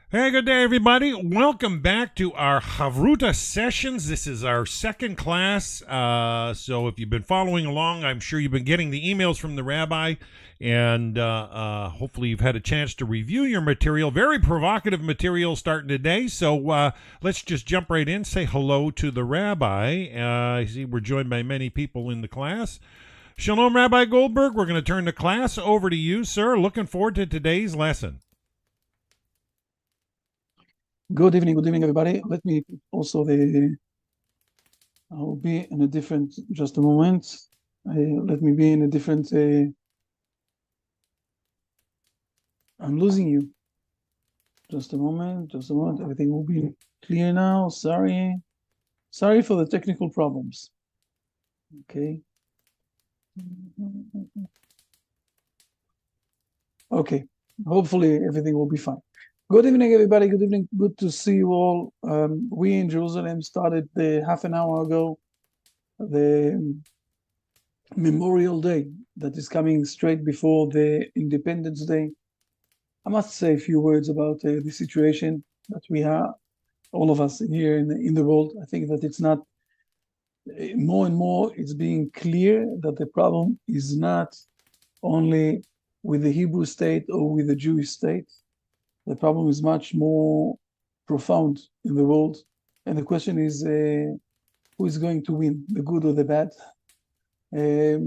Hey, good day, everybody. Welcome back to our Havruta sessions. This is our second class. So if you've been following along, I'm sure you've been getting the emails from the Rabbi, and hopefully you've had a chance to review your material. Very provocative material starting today. So let's just jump right in, say hello to the Rabbi. I see we're joined by many people in the class. Shalom, Rabbi Goldberg. We're going to turn the class over to you, sir. Looking forward to today's lesson. Good evening, everybody. Let me also I'll be in a different, just a moment. Let me be in a different, I'm losing you. Just a moment. Everything will be clear now. Sorry for the technical problems. Okay. Okay, hopefully everything will be fine. Good evening, everybody. Good evening. Good to see you all. We in Jerusalem started half an hour ago the Memorial Day that is coming straight before the Independence Day. I must say a few words about the situation that we have, all of us here in the world. I think that it's not more and more, it's being clear that the problem is not only with the Hebrew state or with the Jewish state. The problem is much more profound in the world. And the question is, who is going to win, the good or the bad? I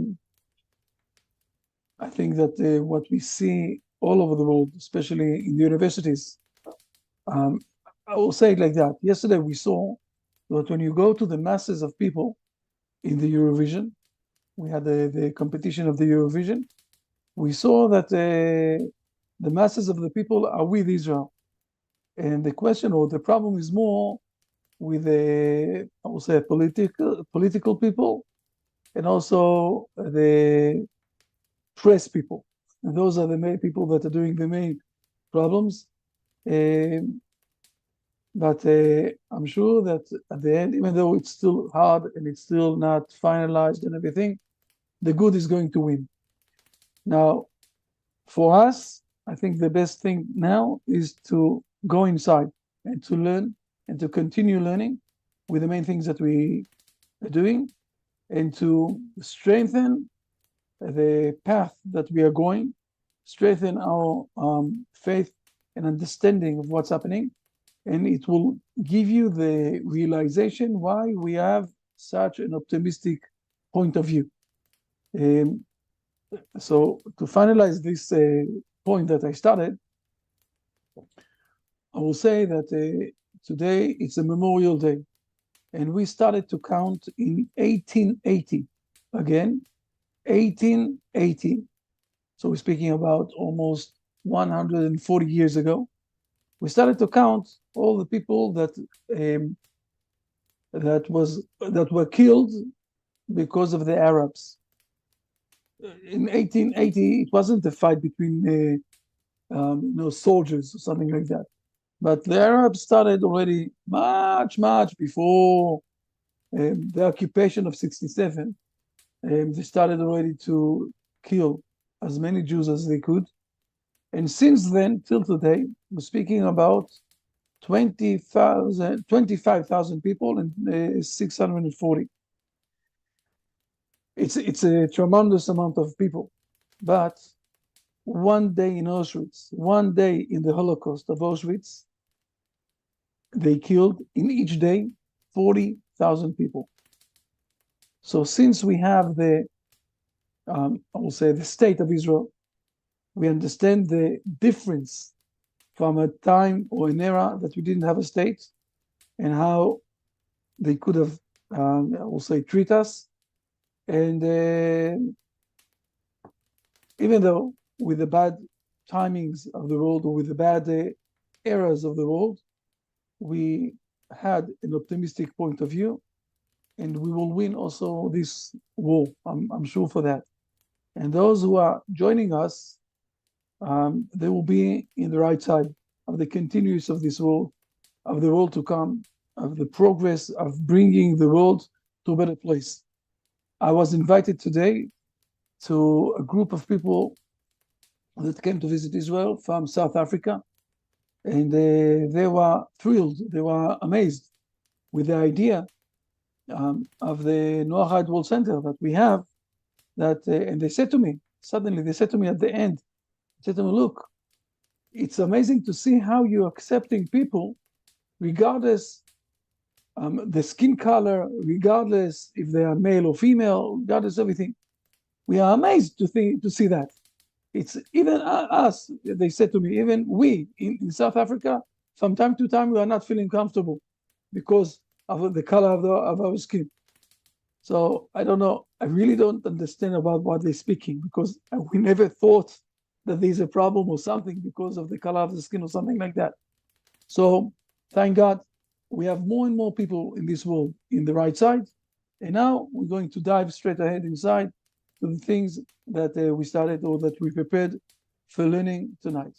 think that what we see all over the world, especially in the universities, I will say it like that. Yesterday we saw that when you go to the masses of people in the Eurovision, we had the competition of the Eurovision, we saw that the masses of the people are with Israel. And the question or the problem is more with I would say political people and also the press people. And those are the main people that are doing the main problems. But I'm sure that at the end, even though it's still hard and it's still not finalized and everything, the good is going to win. Now, for us, I think the best thing now is to go inside and to learn and to continue learning with the main things that we are doing and to strengthen the path that we are going, strengthen our faith and understanding of what's happening. And it will give you the realization why we have such an optimistic point of view. So to finalize this point that I started, I will say that today it's a Memorial Day, and we started to count in 1880. Again, 1880. So we're speaking about almost 140 years ago. We started to count all the people that were killed because of the Arabs. In 1880, it wasn't a fight between soldiers or something like that. But the Arabs started already much before the occupation of 67. They started already to kill as many Jews as they could. And since then, till today, we're speaking about 25,000 people and 640. It's a tremendous amount of people. But one day in Auschwitz, one day in the Holocaust of Auschwitz, they killed in each day 40,000 people. So since we have the, I will say, the state of Israel, we understand the difference from a time or an era that we didn't have a state and how they could have, I will say, treat us. And even though with the bad timings of the world or with the bad eras of the world, we had an optimistic point of view, and we will win also this war. I'm sure for that. And those who are joining us, they will be in the right side of the continuance of this world, of the world to come, of the progress of bringing the world to a better place. I was invited today to a group of people that came to visit Israel from South Africa, and they were thrilled, they were amazed with the idea of the Noahide World Center that we have, that and they said to me, suddenly they said to me at the end, said to me, look, it's amazing to see how you're accepting people regardless the skin color, regardless if they are male or female, regardless everything. We are amazed to see that. It's even us, they said to me, even we in South Africa, from time to time, we are not feeling comfortable because of the color of our skin. So I don't know. I really don't understand about what they're speaking, because we never thought that there's a problem or something because of the color of the skin or something like that. So thank God we have more and more people in this world in the right side. And now we're going to dive straight ahead inside to the things that we started or that we prepared for learning tonight.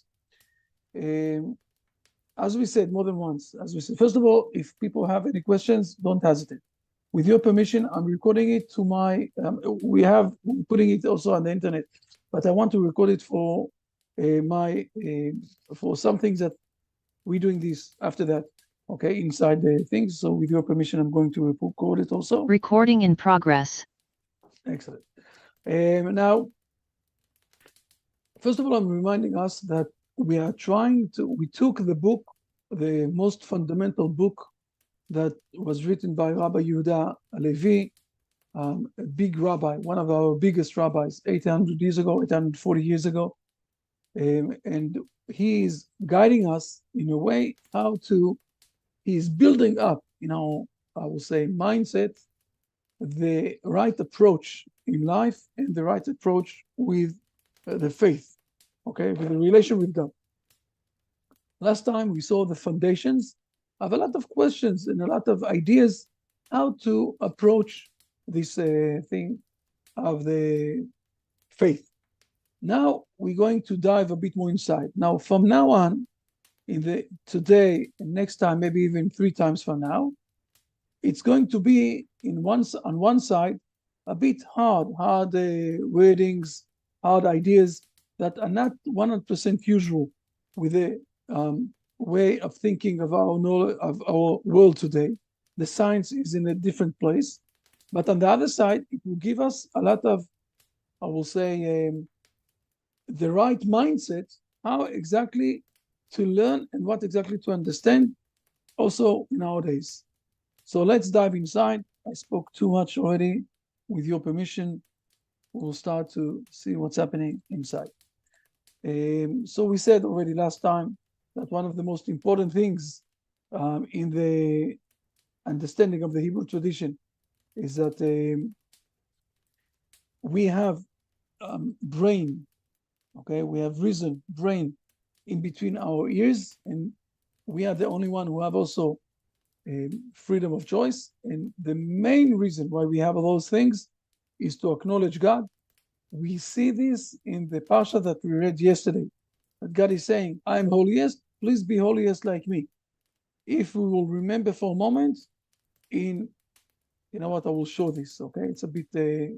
As we said more than once, first of all, if people have any questions, don't hesitate. With your permission, I'm recording it to my, we're putting it also on the internet, but I want to record it for for some things that we're doing this after that, okay, inside the things. So with your permission, I'm going to record it also. Recording in progress. Excellent. Now, first of all, I'm reminding us that we took the book, the most fundamental book that was written by Rabbi Judah Halevi, a big rabbi, one of our biggest rabbis, 840 years ago. And he is guiding us in a way he's building up, I will say, mindset, the right approach in life and the right approach with the faith, okay, with the relation with God. Last time we saw the foundations of a lot of questions and a lot of ideas how to approach this thing of the faith. Now we're going to dive a bit more inside. Now, from now on, today and next time, maybe even 3 times from now, it's going to be on one side a bit hard wordings, hard ideas that are not 100% usual with the way of thinking of our knowledge, of our world today. The science is in a different place, but on the other side, it will give us a lot of, I will say, the right mindset, how exactly to learn and what exactly to understand also nowadays. So let's dive inside. I spoke too much already. With your permission, we'll start to see what's happening inside. So we said already last time that one of the most important things in the understanding of the Hebrew tradition is that we have brain, okay? We have reason, brain in between our ears, and we are the only one who have also freedom of choice. And the main reason why we have those things is to acknowledge God. We see this in the parsha that we read yesterday, that God is saying, I am holiest, please be holiest like me. If we will remember for a moment, you know what, I will show this, okay? It's a bit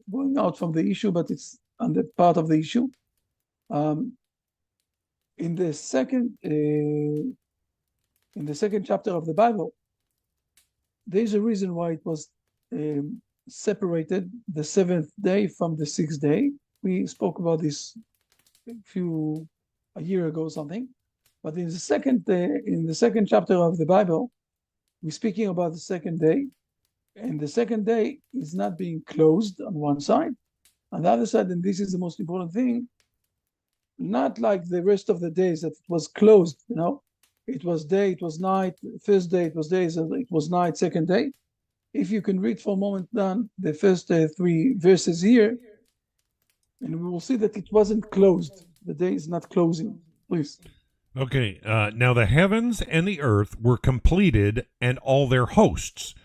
going out from the issue, but it's on the part of the issue. In the second chapter of the Bible, there's a reason why it was separated, the 7th day from the 6th day. We spoke about this a year ago or something. But in the second chapter of the Bible, we're speaking about the 2nd day, and the 2nd day is not being closed on one side. On the other side, and this is the most important thing, not like the rest of the days that it was closed, it was day, it was night, first day it was days, it was night, 2nd day. If you can read for a moment down the first 3 verses here, and we will see that it wasn't closed. The day is not closing. Please. Okay, now the heavens and the earth were completed, and all their hosts.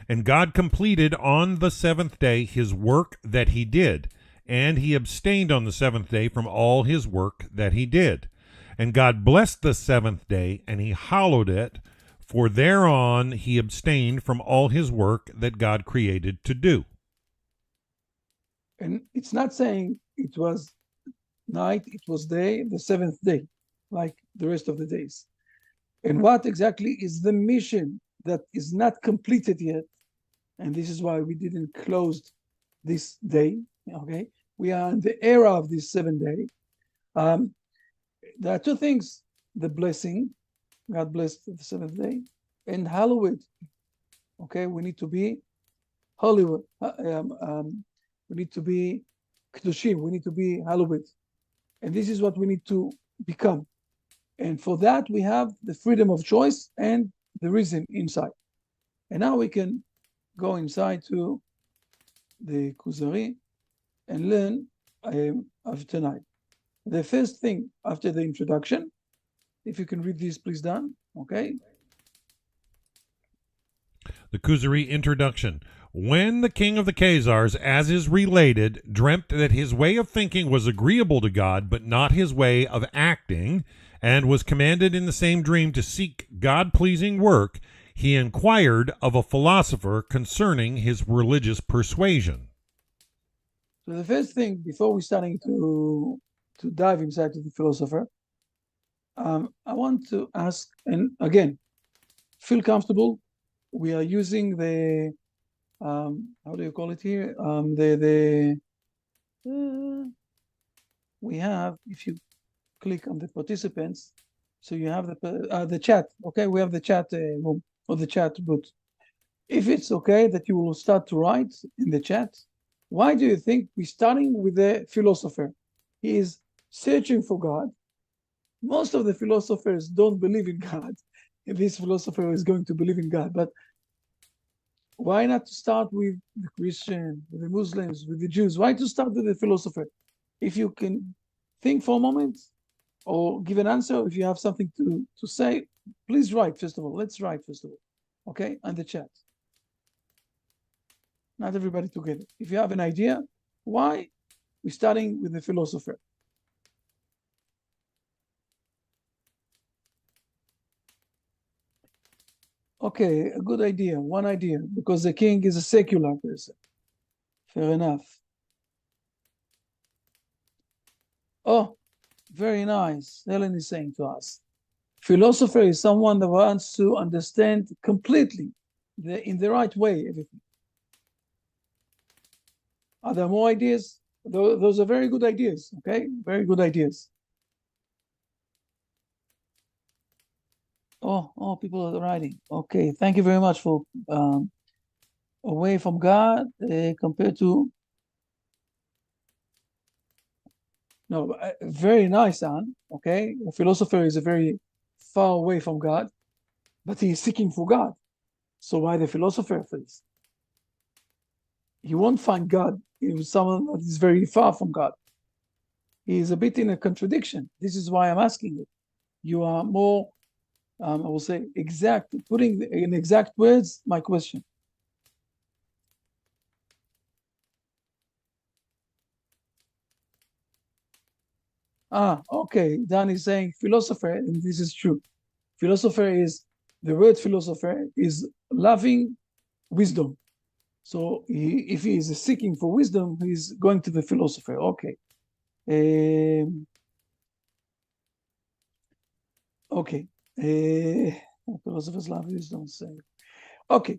And God completed on the 7th day his work that he did, and he abstained on the 7th day from all his work that he did. And God blessed the 7th day, and he hallowed it, for thereon he abstained from all his work that God created to do. And it's not saying it was night, it was day, the seventh day, like the rest of the days. And what exactly is the mission that is not completed yet? And this is why we didn't close this day, okay? We are in the era of this 7 day. There are two things: the blessing, God blessed the seventh day, and hallowed. Okay, we need to be holy. We need to be kedushim. We need to be hallowed, and this is what we need to become. And for that, we have the freedom of choice and the reason inside. And now we can go inside to the Kuzari and learn of tonight. The first thing after the introduction, if you can read this, please, Dan. Okay. The Kuzari introduction. When the king of the Khazars, as is related, dreamt that his way of thinking was agreeable to God, but not his way of acting, and was commanded in the same dream to seek God-pleasing work, he inquired of a philosopher concerning his religious persuasion. So the first thing, before we starting to dive inside to the philosopher, I want to ask, and again, feel comfortable. We are using the how do you call it here? We have, if you click on the participants, so you have the chat. Okay, we have the chat room or the chat booth. If it's okay that you will start to write in the chat, why do you think we're starting with the philosopher? He is searching for God. Most of the philosophers don't believe in God. This philosopher is going to believe in God, but why not start with the Christian, with the Muslims, with the Jews? Why to start with the philosopher? If you can think for a moment or give an answer, if you have something to say, please write first of all. Let's write first of all, okay, on the chat. Not everybody together. If you have an idea, why we're starting with the philosopher? Okay, a good idea, one idea, because the king is a secular person. Fair enough. Oh, very nice. Helen is saying to us, philosopher is someone that wants to understand completely, in the right way, everything. Are there more ideas? Those are very good ideas, okay? Very good ideas. Oh, people are writing. Okay, thank you very much for away from God compared to. No, very nice, Anne. Okay, a philosopher is a very far away from God, but he is seeking for God. So why the philosopher first? He won't find God in someone that is very far from God. He is a bit in a contradiction. This is why I'm asking it. You are more, I will say, exact, putting in exact words my question. Okay. Dan is saying philosopher, and this is true. Philosopher is, the word philosopher is loving wisdom. So if he is seeking for wisdom, he's going to the philosopher. Okay. Okay. Philosophers love wisdom. Okay.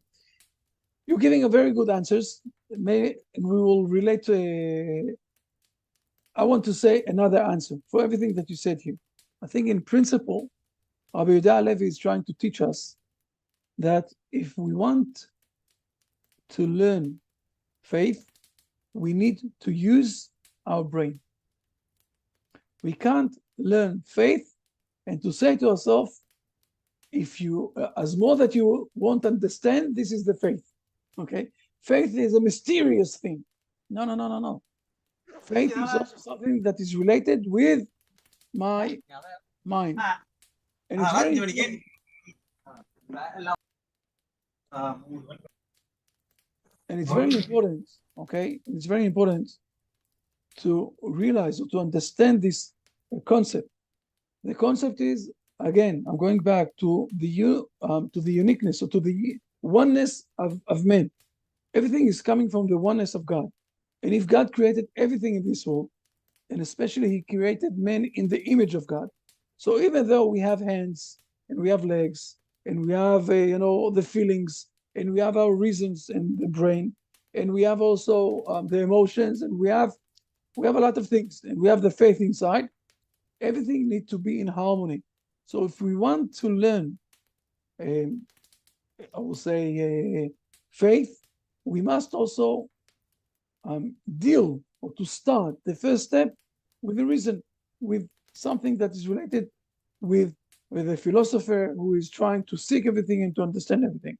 You're giving a very good answers. We will relate to I want to say another answer for everything that you said here. I think in principle, Rabbi Judah Halevi is trying to teach us that if we want to learn faith, we need to use our brain. We can't learn faith and to say to ourselves, if you, as more that you won't understand, this is the faith. Okay? Faith is a mysterious thing. No. Faith is also something that is related with my mind. And it's very important. And it's very important, okay? It's very important to realize or to understand this concept. The concept is, again, I'm going back to the uniqueness or to the oneness of men. Everything is coming from the oneness of God. And if God created everything in this world, and especially he created man in the image of God. So even though we have hands and we have legs and we have the feelings and we have our reasons and the brain and we have also the emotions and we have a lot of things and we have the faith inside, everything needs to be in harmony. So if we want to learn, I will say, faith, we must also deal or to start the first step with the reason, with something that is related with a philosopher who is trying to seek everything and to understand everything.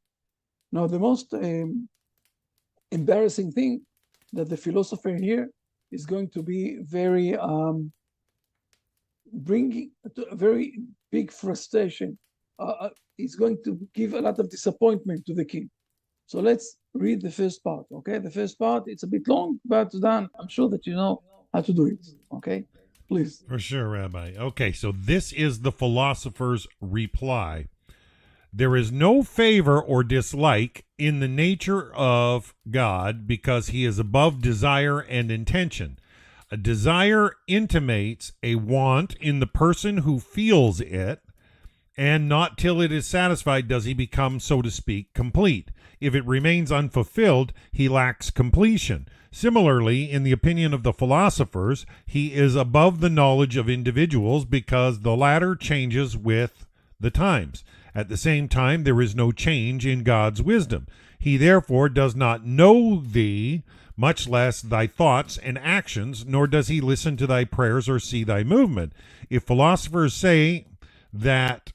Now, the most embarrassing thing that the philosopher here is going to be very bringing to a very big frustration. It's going to give a lot of disappointment to the king. So let's read the first part, okay? The first part, it's a bit long, but Dan, I'm sure that you know how to do it, okay? Please. For sure, Rabbi. Okay, so this is the philosopher's reply. There is no favor or dislike in the nature of God because he is above desire and intention. A desire intimates a want in the person who feels it, and not till it is satisfied does he become, so to speak, complete. If it remains unfulfilled, he lacks completion. Similarly, in the opinion of the philosophers, he is above the knowledge of individuals because the latter changes with the times. At the same time, there is no change in God's wisdom. He therefore does not know thee, much less thy thoughts and actions, nor does he listen to thy prayers or see thy movement. If philosophers say that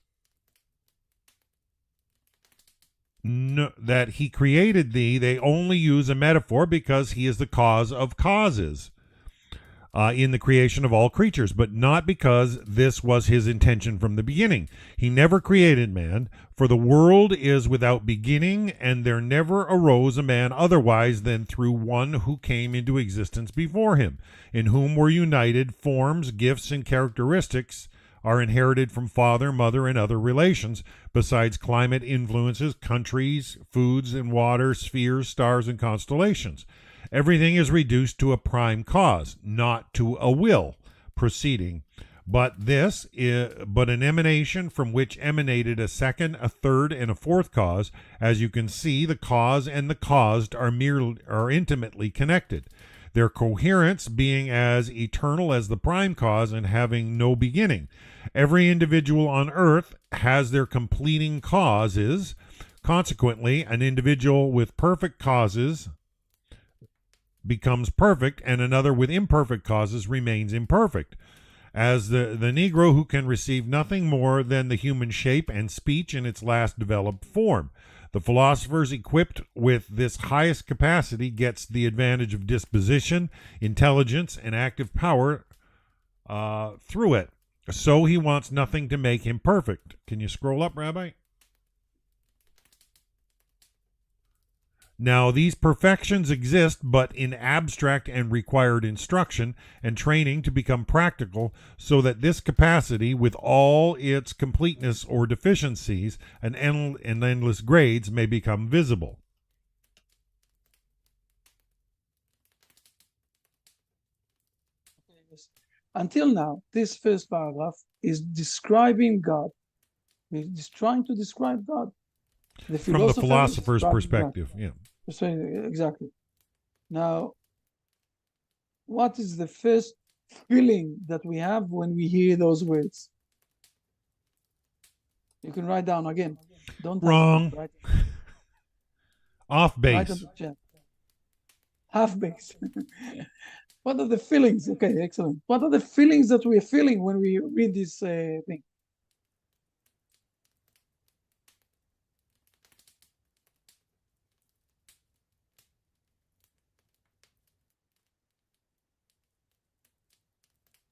he created thee, they only use a metaphor because he is the cause of causes in the creation of all creatures, but not because this was his intention from the beginning. He never created man, for the world is without beginning, and there never arose a man otherwise than through one who came into existence before him, in whom were united forms, gifts, and characteristics are inherited from father, mother, and other relations, besides climate influences, countries, foods and water, spheres, stars, and constellations. Everything is reduced to a prime cause, not to a will proceeding, but an emanation from which emanated a second, a third, and a fourth cause. As you can see, the cause and the caused are intimately connected, their coherence being as eternal as the prime cause and having no beginning. Every individual on earth has their completing causes. Consequently, an individual with perfect causes becomes perfect, and another with imperfect causes remains imperfect. As the Negro who can receive nothing more than the human shape and speech in its last developed form. The philosophers equipped with this highest capacity gets the advantage of disposition, intelligence, and active power through it. So he wants nothing to make him perfect. Can you scroll up, Rabbi? Now, these perfections exist, but in abstract and required instruction and training to become practical, so that this capacity, with all its completeness or deficiencies and endless grades, may become visible. Until now, this first paragraph is describing God. He's trying to describe God. From the philosopher's perspective, yeah. Exactly. Now, what is the first feeling that we have when we hear those words? You can write down again. Don't wrong. Write. Off base. Write on the chat. Half base. What are the feelings? Okay, excellent. What are the feelings that we are feeling when we read this thing?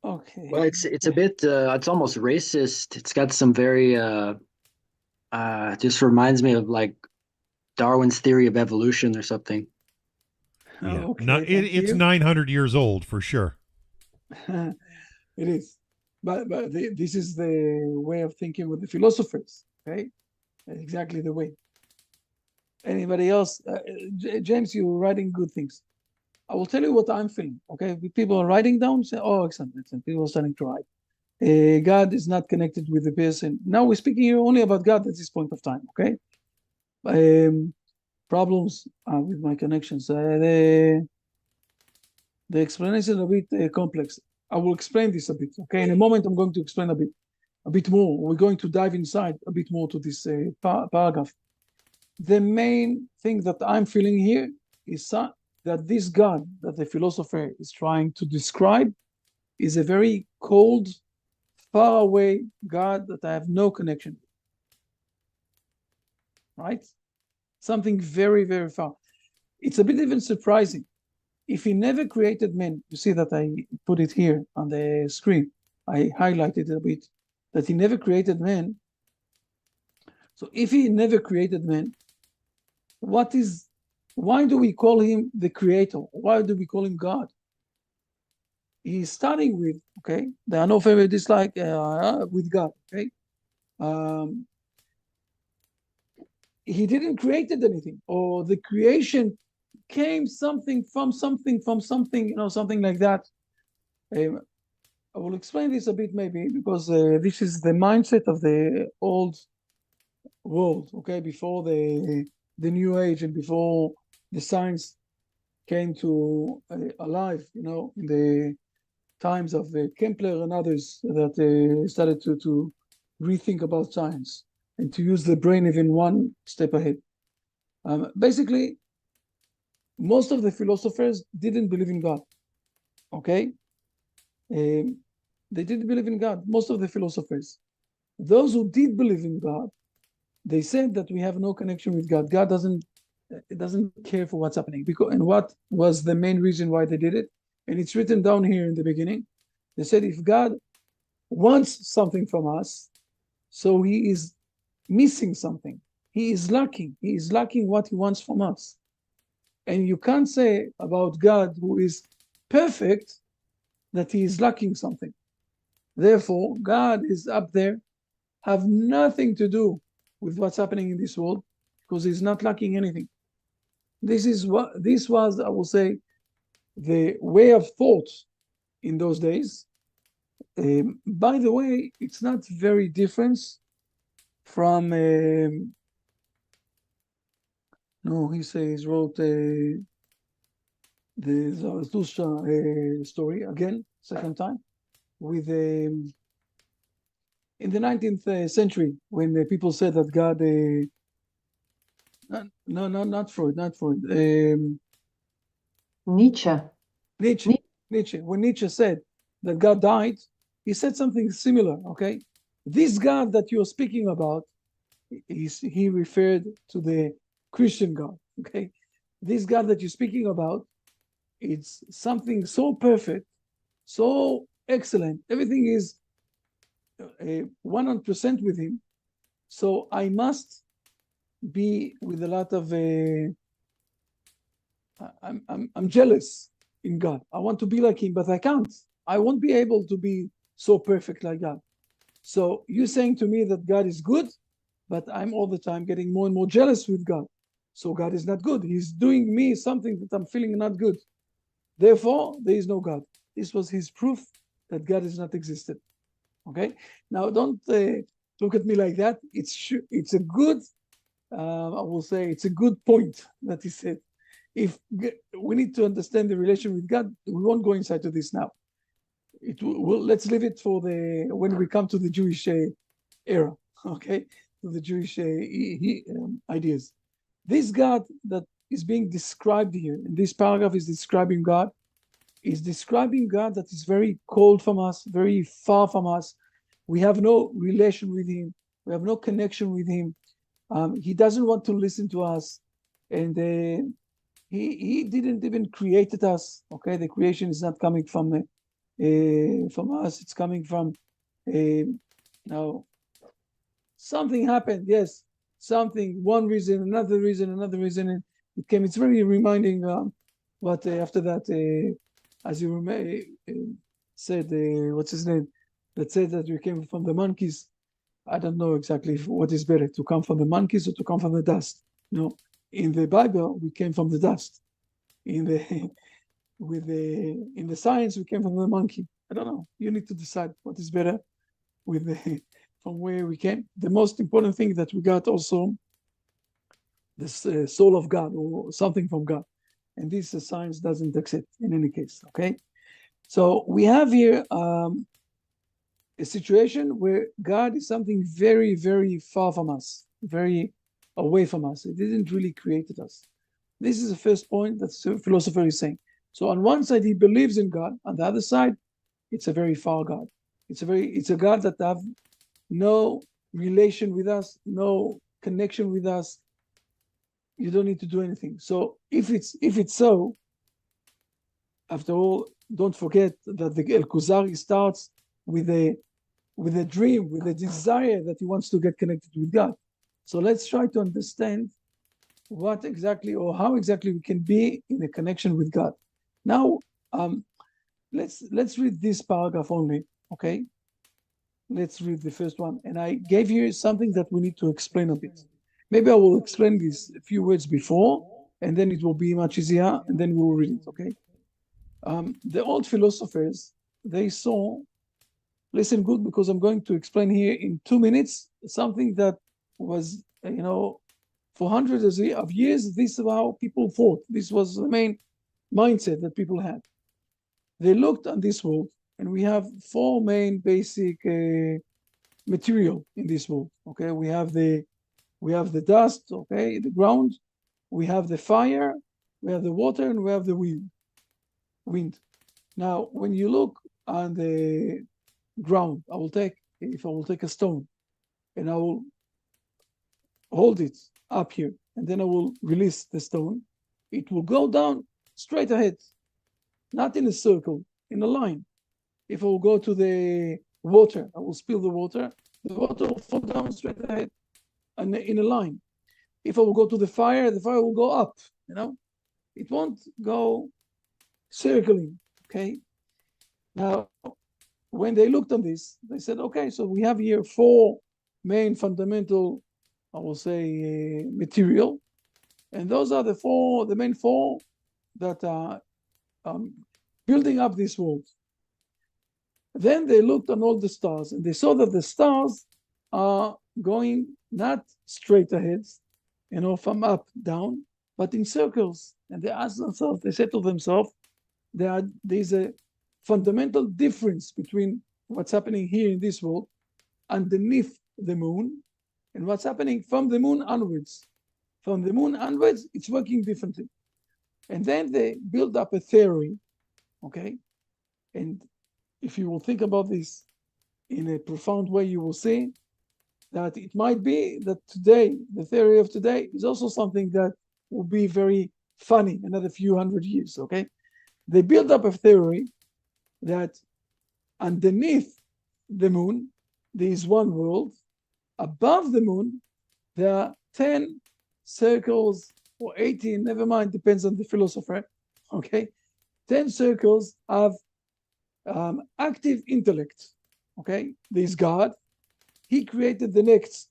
Okay. Well, it's a bit it's almost racist. It's got some very just reminds me of like Darwin's theory of evolution or something. Yeah. Okay, it's 900 years old for sure. It is, but this is the way of thinking with the philosophers. Okay, exactly the way. Anybody else? James, you're writing good things. I will tell you what I'm feeling. Okay, people are writing down. Say, oh, excellent. People are starting to write. God is not connected with the person. Now we're speaking here only about God at this point of time. Okay. Problems with my connections. The explanation is a bit complex. I will explain this a bit. Okay. In a moment, I'm going to explain a bit more. We're going to dive inside a bit more to this paragraph. The main thing that I'm feeling here is that this God that the philosopher is trying to describe is a very cold, far away God that I have no connection with. Right? Something very, very far. It's a bit even surprising. If he never created men, you see that I put it here on the screen. I highlighted it a bit, that he never created men. So if he never created men, why do we call him the creator? Why do we call him God? He's starting with, okay, there are no favor dislike with God, okay? He didn't create anything, or the creation came something, you know, something like that. I will explain this a bit maybe, because this is the mindset of the old world, okay, before the new age and before the science came to alive, you know, in the times of Kepler and others that started to rethink about science and to use the brain even one step ahead. Basically, most of the philosophers didn't believe in God, okay? They didn't believe in God, most of the philosophers. Those who did believe in God, they said that we have no connection with God. God doesn't care for what's happening. And what was the main reason why they did it? And it's written down here in the beginning. They said if God wants something from us, so he is missing something. He is lacking. He is lacking what he wants from us. And you can't say about God, who is perfect, that he is lacking something. Therefore, God is up there, have nothing to do with what's happening in this world, because he's not lacking anything. This was, I will say, the way of thought in those days. By the way, it's not very different from no, he says wrote the Zarathustra story again, second time, with in the 19th century, when people said that God not Freud, Nietzsche. When Nietzsche said that God died, he said something similar, okay? This God that you're speaking about, he referred to the Christian God, okay? This God that you're speaking about, it's something so perfect, so excellent. Everything is 100% with him. So I must be with a lot of I'm jealous in God. I want to be like him, but I can't. I won't be able to be so perfect like God. So you're saying to me that God is good, but I'm all the time getting more and more jealous with God. So God is not good. He's doing me something that I'm feeling not good. Therefore, there is no God. This was his proof that God is not existed. Okay. Now, don't look at me like that. It's a good, I will say, it's a good point that he said. If we need to understand the relation with God, we won't go inside to this now. Let's leave it for when we come to the Jewish era, okay, to the Jewish ideas. This God that is being described here in this paragraph is describing God that is very cold from us, very far from us. We have no relation with him. We have no connection with him. He doesn't want to listen to us, and he didn't even create us. Okay, the creation is not coming from us. It's coming from now. Something happened. Yes, something. One reason, another reason, and it came. It's very reminding what after that, as you said, what's his name? That said that we came from the monkeys. I don't know exactly what is better, to come from the monkeys or to come from the dust. No, in the Bible, we came from the dust. In the in the science, we came from the monkey. I don't know. You need to decide what is better from where we came. The most important thing that we got also this soul of God or something from God. And this science doesn't accept in any case, okay? So we have here a situation where God is something very, very far from us, very away from us. It didn't really create us. This is the first point that the philosopher is saying. So on one side, he believes in God. On the other side, it's a very far God. It's a God that have no relation with us, no connection with us. You don't need to do anything. So if it's so, after all, don't forget that the El Kuzari starts with a dream, with a desire that he wants to get connected with God. So let's try to understand what exactly or how exactly we can be in a connection with God. Now, let's read this paragraph only, okay? Let's read the first one. And I gave you something that we need to explain a bit. Maybe I will explain these a few words before, and then it will be much easier, and then we will read it, okay? The old philosophers, they saw, listen good, because I'm going to explain here in 2 minutes something that was, for hundreds of years, this is how people thought. This was the main mindset that people had. They looked on this world, and we have 4 main basic material in this world, okay? We have the dust, okay, the ground, we have the fire, we have the water, and we have the wind. Now, when you look on the ground, if I will take a stone and I will hold it up here, and then I will release the stone, it will go down straight ahead, not in a circle, in a line. If I will go to the water, I will spill the water will fall down straight ahead and in a line. If I will go to the fire will go up, it won't go circling, okay? Now, when they looked on this, they said, okay, so we have here 4 main fundamental, I will say, material, and those are the main 4 that are building up this world. Then they looked on all the stars, and they saw that the stars are going not straight ahead, from up, down, but in circles. And they asked themselves, they said to themselves, there's a fundamental difference between what's happening here in this world underneath the moon and what's happening from the moon onwards. From the moon onwards, it's working differently. And then they build up a theory, okay? And if you will think about this in a profound way, you will see that it might be that today, the theory of today is also something that will be very funny another few hundred years, okay? They build up a theory that underneath the moon, there is one world. Above the moon, there are 10 circles or 18, never mind, depends on the philosopher, okay? 10 circles of active intellect, okay? There's God. He created the next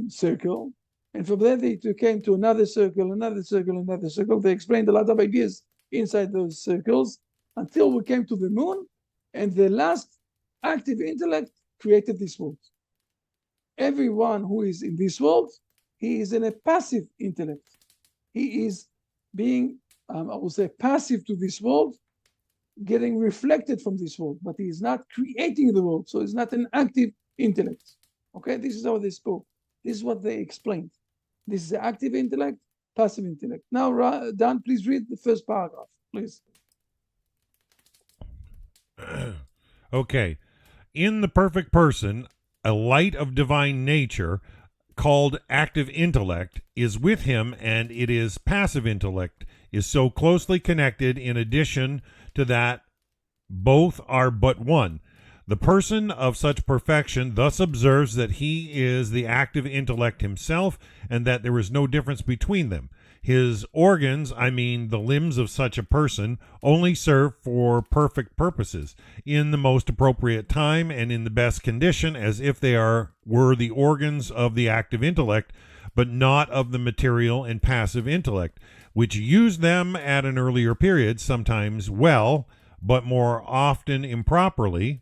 circle, and from there they came to another circle, another circle, another circle. They explained a lot of ideas inside those circles until we came to the moon, and the last active intellect created this world. Everyone who is in this world, he is in a passive intellect. He is being, I would say, passive to this world, getting reflected from this world, but he is not creating the world, so it's not an active intellect. Okay, this is how they spoke. This is what they explained. This is the active intellect, passive intellect. Now, Dan, please read the first paragraph, please. Okay. In the perfect person, a light of divine nature called active intellect is with him, and it is passive intellect is so closely connected. In addition to that, both are but one. The person of such perfection thus observes that he is the active intellect himself, and that there is no difference between them. His organs, I mean the limbs of such a person, only serve for perfect purposes, in the most appropriate time and in the best condition, as if they were the organs of the active intellect, but not of the material and passive intellect, which used them at an earlier period, sometimes well, but more often improperly.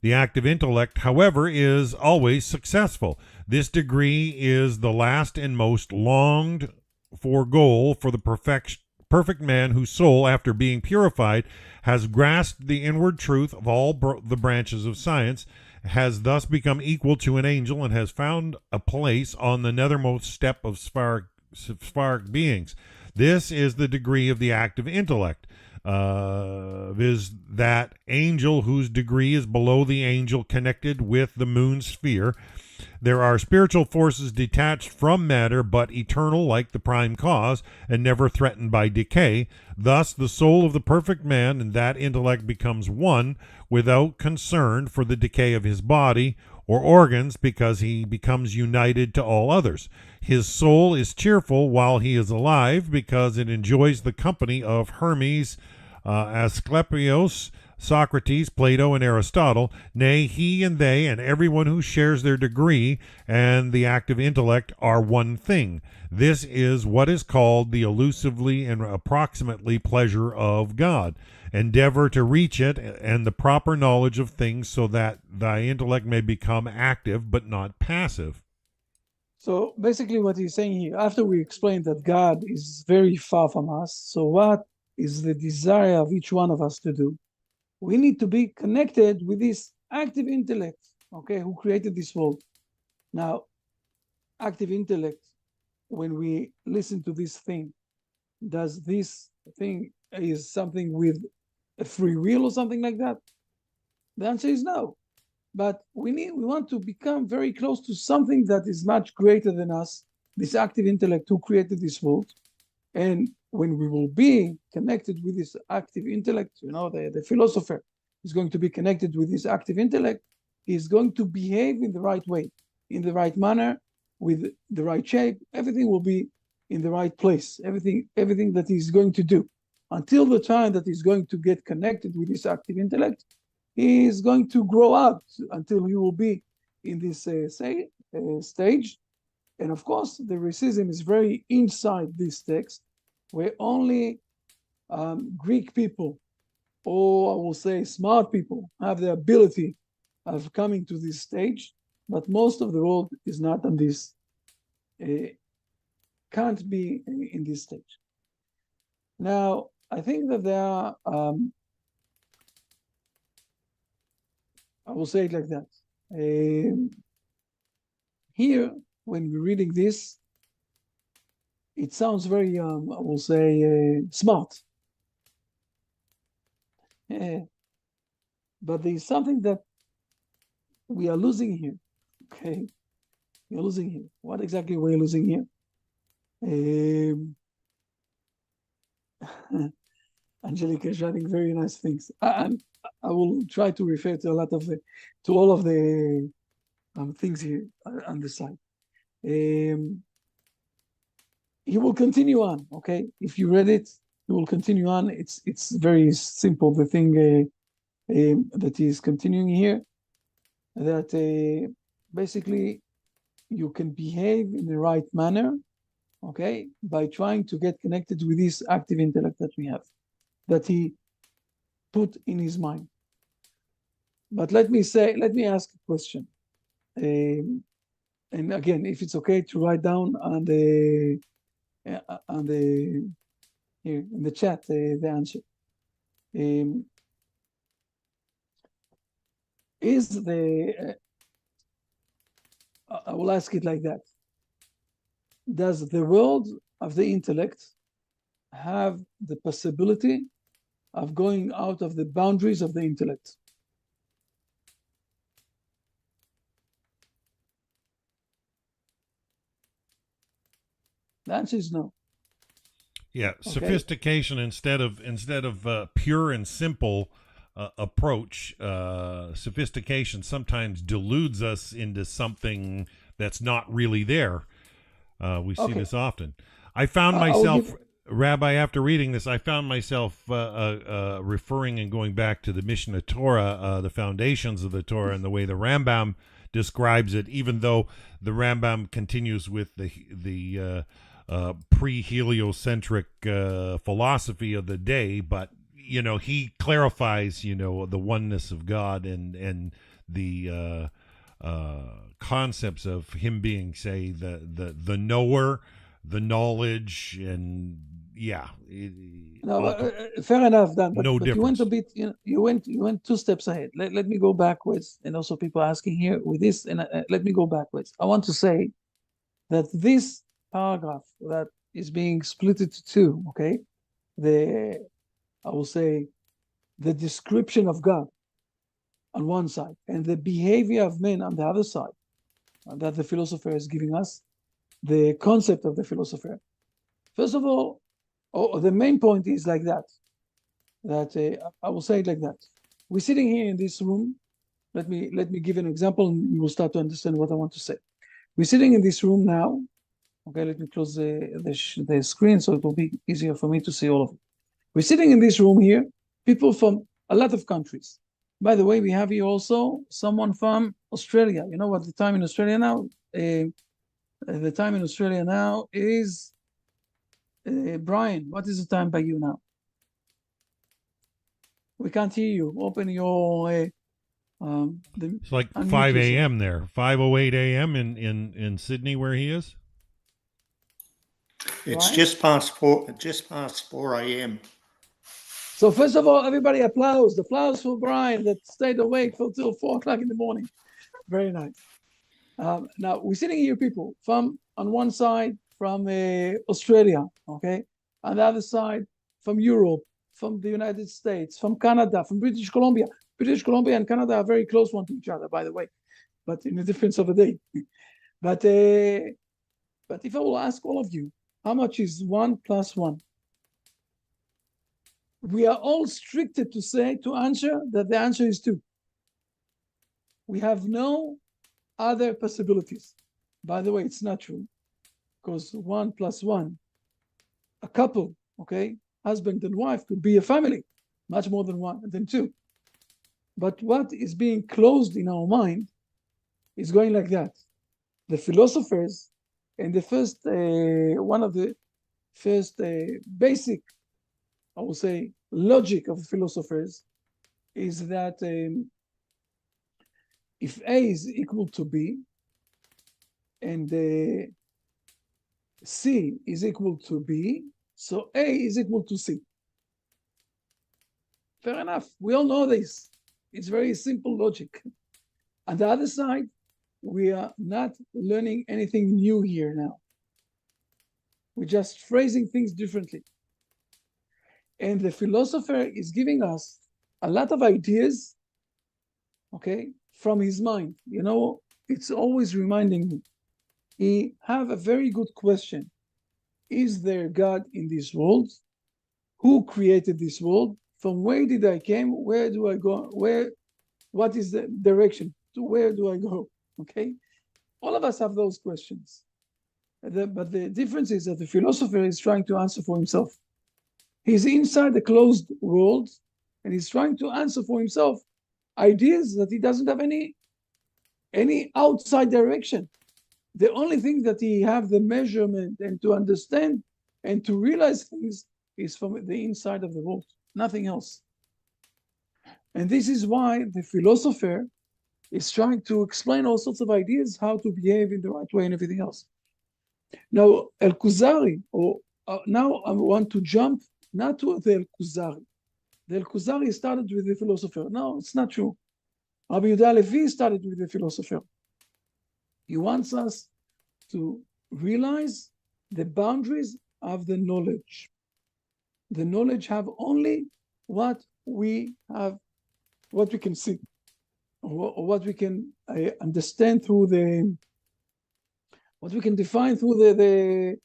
The active intellect, however, is always successful. This degree is the last and most longed for goal for the perfect man whose soul, after being purified, has grasped the inward truth of all the branches of science, has thus become equal to an angel, and has found a place on the nethermost step of spheric beings. This is the degree of the active intellect. Is that angel whose degree is below the angel connected with the moon sphere. There are spiritual forces detached from matter, but eternal like the prime cause, and never threatened by decay. Thus, the soul of the perfect man and that intellect becomes one, without concern for the decay of his body or organs, because he becomes united to all others. His soul is cheerful while he is alive, because it enjoys the company of Hermes, Asclepios, Socrates, Plato, and Aristotle. Nay, he and they and everyone who shares their degree and the active intellect are one thing. This is what is called the elusively and approximately pleasure of God. Endeavor to reach it and the proper knowledge of things, so that thy intellect may become active but not passive. So basically what he's saying here, after we explained that God is very far from us, so what is the desire of each one of us to do? We need to be connected with this active intellect, okay, who created this world. Now, active intellect, when we listen to this thing, does this thing is something with a free will or something like that? The answer is no. But we want to become very close to something that is much greater than us, this active intellect who created this world. And when we will be connected with this active intellect, the philosopher is going to be connected with this active intellect, he's going to behave in the right way, in the right manner, with the right shape. Everything will be in the right place, everything that he's going to do. Until the time that he's going to get connected with this active intellect, he is going to grow up until he will be in this stage. And of course, the racism is very inside this text, where only Greek people, or I will say smart people, have the ability of coming to this stage, but most of the world is not on this, can't be in this stage. Now, I think that there are, I will say it like that. Here, when we're reading this, it sounds very, I will say, smart. But there's something that we are losing here. Okay, we are losing here. What exactly we're losing here? Angelica is writing very nice things. I will try to refer to all of the things here on the side. He will continue on. Okay, if you read it, he will continue on. It's very simple. The thing that he is continuing here, that basically you can behave in the right manner, okay, by trying to get connected with this active intellect that we have, that he put in his mind. But let me ask a question. And again, if it's okay to write down on the here in the chat the answer. I will ask it like that. Does the world of the intellect have the possibility of going out of the boundaries of the intellect? The answer is no. Yeah, Okay. sophistication instead of pure and simple approach. Sophistication sometimes deludes us into something that's not really there. We see this often. I found myself, Rabbi, after reading this, I found myself referring and going back to the Mishnah Torah, the foundations of the Torah, and the way the Rambam describes it, even though the Rambam continues with the pre-heliocentric philosophy of the day, but he clarifies the oneness of God and the concepts of him being, say, the knower, the knowledge, and fair enough, Dan. No but you went difference. a bit. You went 2 steps ahead. Let me go backwards, and also people asking here with this. And let me go backwards. I want to say that this paragraph that is being split into 2. Okay, I will say the description of God on one side and the behavior of men on the other side, that the philosopher is giving us, the concept of the philosopher. First of all, the main point is like that I will say it like that. We're sitting here in this room. Let me give an example, and you will start to understand what I want to say. We're sitting in this room now. Okay, let me close the screen so it will be easier for me to see all of it. We're sitting in this room here, people from a lot of countries. By the way, we have here also someone from Australia. You know what the time in Australia now? The time in Australia now is, Brian, what is the time by you now? We can't hear you. Open your... it's like 5 a.m. there. 5:08 a.m. in Sydney, where he is. It's right? just past 4 a.m. So first of all, everybody applause for Brian that stayed awake till 4 o'clock in the morning. Very nice. Now we're sitting here, people from on one side from Australia, okay, on the other side from Europe, from the United States, from Canada, from British Columbia. British Columbia and Canada are very close one to each other, by the way, but in a difference of a day. But if I will ask all of you, how much is 1 + 1? We are all restricted to answer that the answer is 2. We have no other possibilities. By the way, it's not true, because 1 + 1, a couple, okay, husband and wife could be a family, much more than 2. But what is being closed in our mind is going like that. The philosophers, and the first one of the first basic, I will say, logic of the philosophers is that if A is equal to B and C is equal to B, so A is equal to C. Fair enough. We all know this. It's very simple logic. On the other side, we are not learning anything new here now. We're just phrasing things differently. And the philosopher is giving us a lot of ideas, okay, from his mind. You know, it's always reminding me. He have a very good question. Is there God in this world? Who created this world? From where did I came? Where do I go? What is the direction? To where do I go? Okay? All of us have those questions. But the difference is that the philosopher is trying to answer for himself. He's inside the closed world, and he's trying to answer for himself ideas that he doesn't have any outside direction. The only thing that he have the measurement and to understand and to realize things is from the inside of the world, nothing else. And this is why the philosopher is trying to explain all sorts of ideas, how to behave in the right way and everything else. Now, Kuzari, now I want to jump not to the Kuzari. The Kuzari started with the philosopher. No, it's not true. Rabbi Judah Halevi started with the philosopher. He wants us to realize the boundaries of the knowledge. The knowledge have only what we have, what we can see, or what we can understand through the, what we can define through the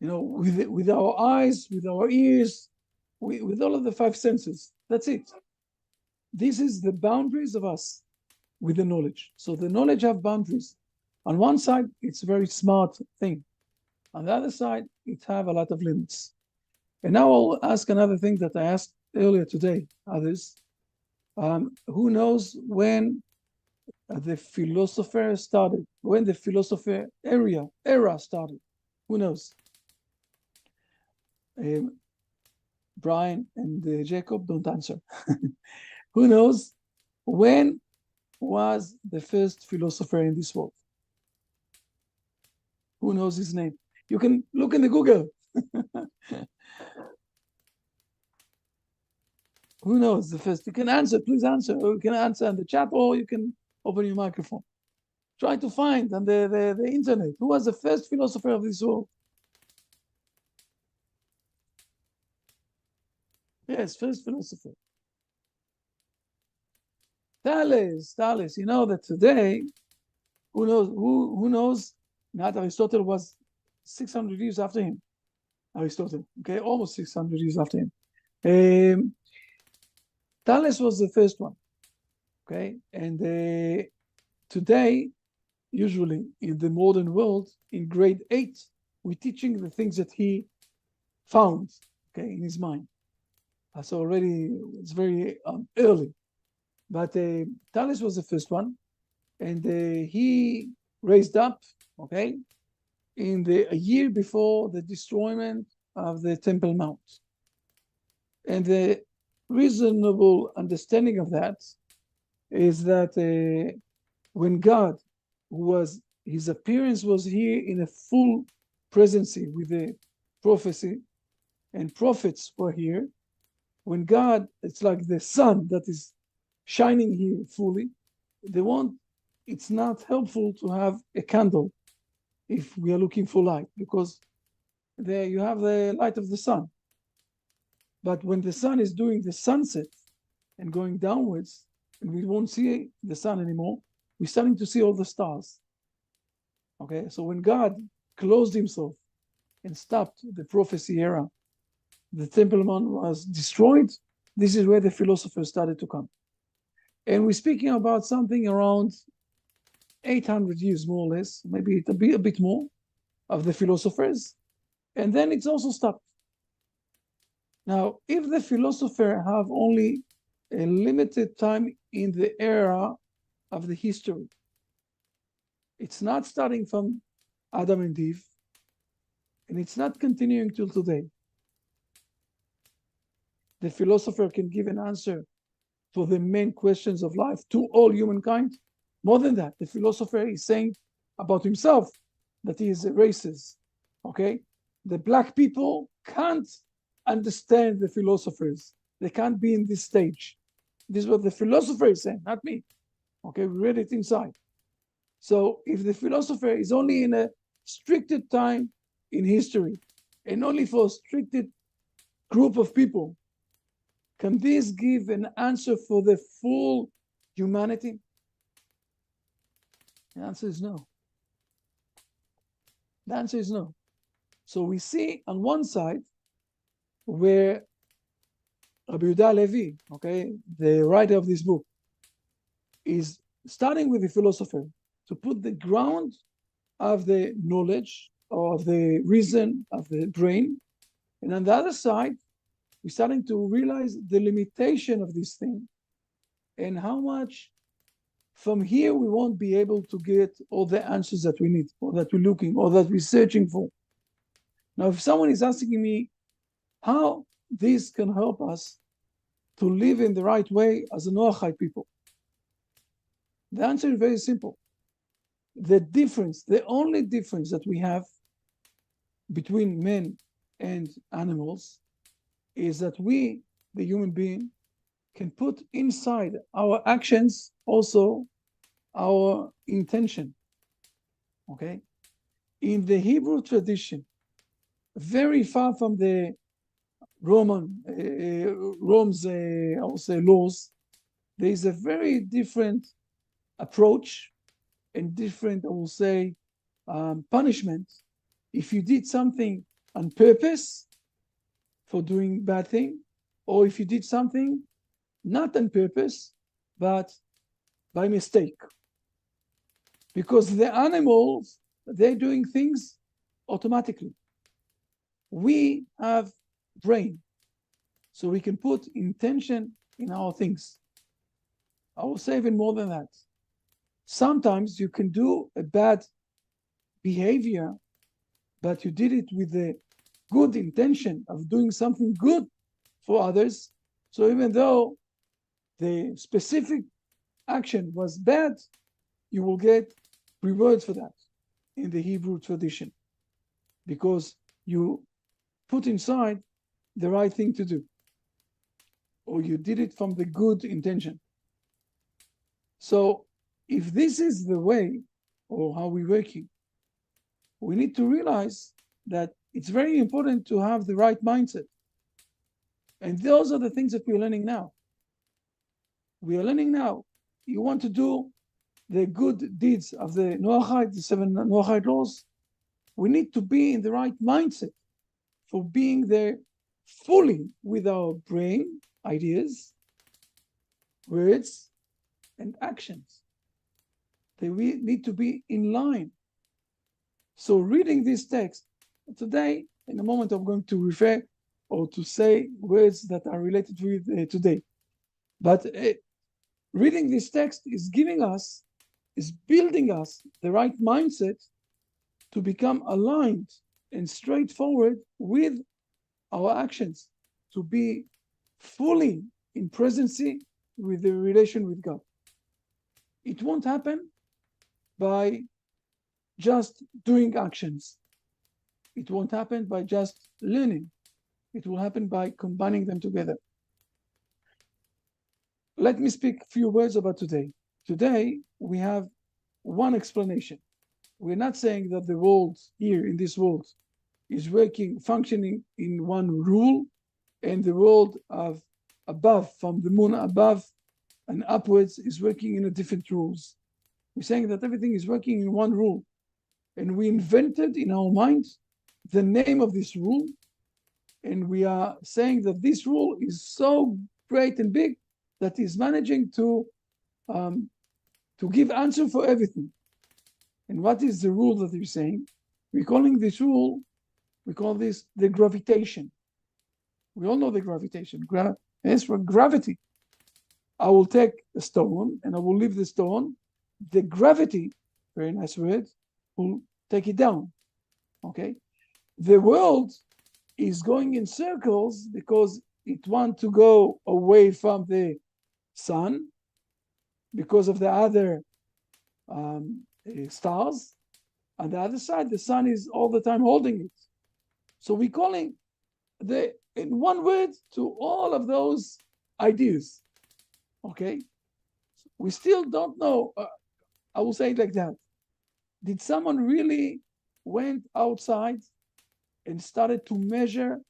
you know, with our eyes, with our ears, with all of the 5 senses. That's it. This is the boundaries of us with the knowledge. So the knowledge have boundaries. On one side, it's a very smart thing. On the other side, it have a lot of limits. And now I'll ask another thing that I asked earlier today, others. Who knows when the philosopher started, when the philosopher era started. Who knows? Brian and Jacob, don't answer. Who knows when was the first philosopher in this world? Who knows his name? You can look in the Google. Who knows the first? You can answer, please answer. Or you can answer in the chat, or you can open your microphone. Try to find on the internet who was the first philosopher of this world. Yes, first philosopher. Thales. You know that today, who knows? Not Aristotle was 600 years after him. Aristotle, okay, almost 600 years after him. Thales was the first one, okay, and today, usually in the modern world, in grade 8, we're teaching the things that he found, okay, in his mind. So already it's very early, but Thales was the first one, and he raised up, okay, in a year before the destroyment of the Temple Mount. And the reasonable understanding of that is that when God his appearance was here in a full presency with the prophecy, and prophets were here. When God, it's like the sun that is shining here fully. It's not helpful to have a candle if we are looking for light, because there you have the light of the sun. But when the sun is doing the sunset and going downwards, and we won't see the sun anymore, we're starting to see all the stars. Okay, so when God closed himself and stopped the prophecy era, the Temple Mount was destroyed. This is where the philosophers started to come. And we're speaking about something around 800 years, more or less, maybe a bit more, of the philosophers. And then it's also stopped. Now, if the philosopher have only a limited time in the era of the history, it's not starting from Adam and Eve, and it's not continuing till today. The philosopher can give an answer for the main questions of life to all humankind. More than that, the philosopher is saying about himself that he is a racist. Okay? The black people can't understand the philosophers. They can't be in this stage. This is what the philosopher is saying, not me. Okay, we read it inside. So if the philosopher is only in a restricted time in history and only for a restricted group of people, can this give an answer for the full humanity? The answer is no. The answer is no. So we see on one side where Rabbi Judah Halevi, okay, the writer of this book, is starting with the philosopher to put the ground of the knowledge, of the reason, of the brain. And on the other side, we're starting to realize the limitation of this thing and how much from here we won't be able to get all the answers that we need, or that we're looking, or that we're searching for. Now, if someone is asking me how this can help us to live in the right way as a Noachite people, the answer is very simple. The only difference that we have between men and animals is that we, the human being, can put inside our actions also our intention. Okay? In the Hebrew tradition, very far from the Rome's I would say laws, there is a very different approach and different, I will say, punishment if you did something on purpose for doing bad thing, or if you did something not on purpose but by mistake. Because the animals, they're doing things automatically. We have brain, so we can put intention in our things. I will say even more than that. sometimes you can do a bad behavior, but you did it with the good intention of doing something good for others. So even though the specific action was bad, you will get rewards for that in the Hebrew tradition, because you put inside the right thing to do, or you did it from the good intention. So if this is the way or how we're working, we need to realize that it's very important to have the right mindset. And those are the things that we're learning now. We are learning now. You want to do the good deeds of the Noachide, the 7 Noachide laws. We need to be in the right mindset for being there fully with our brain, ideas, words, and actions. They need to be in line. So reading this text, today, in a moment, I'm going to refer or to say words that are related with today. But reading this text is building us the right mindset to become aligned and straightforward with our actions, to be fully in presency with the relation with God. It won't happen by just doing actions. It won't happen by just learning. It will happen by combining them together. Let me speak a few words about today. Today, we have one explanation. We're not saying that the world here in this world is functioning in one rule, and the world of above, from the moon above and upwards, is working in a different rules. We're saying that everything is working in one rule, and we invented in our minds the name of this rule, and we are saying that this rule is so great and big that is managing to give answer for everything. And what is the rule that you're saying? We're calling this rule, we call this the gravitation. We all know the gravitation. As for gravity, I will take a stone and I will leave the stone. The gravity, very nice word, will take it down. Okay? The world is going in circles because it wants to go away from the sun because of the other stars. On the other side, the sun is all the time holding it. So we're calling in one word to all of those ideas. Okay? We still don't know. I will say it like that. Did someone really went outside and started to measure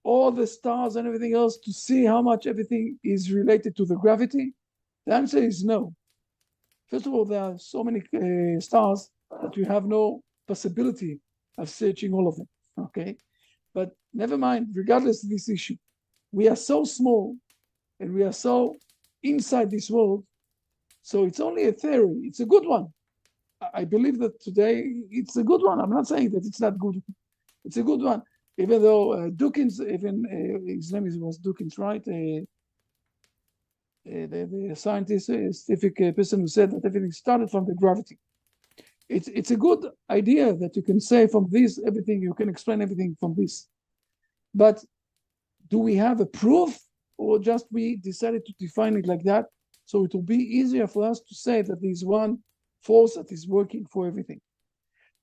all the stars and everything else to see how much everything is related to the gravity? The answer is no. First of all, there are so many stars that we have no possibility of searching all of them. Okay? But never mind, regardless of this issue, we are so small and we are so inside this world. So it's only a theory. It's a good one. I believe that today it's a good one. I'm not saying that it's not good. It's a good one. Even though Dawkins, his name was Dawkins, right? The scientist, scientific person who said that everything started from the gravity. It's a good idea that you can say from this everything, you can explain everything from this. But do we have a proof, or just we decided to define it like that so it will be easier for us to say that there's one force that is working for everything?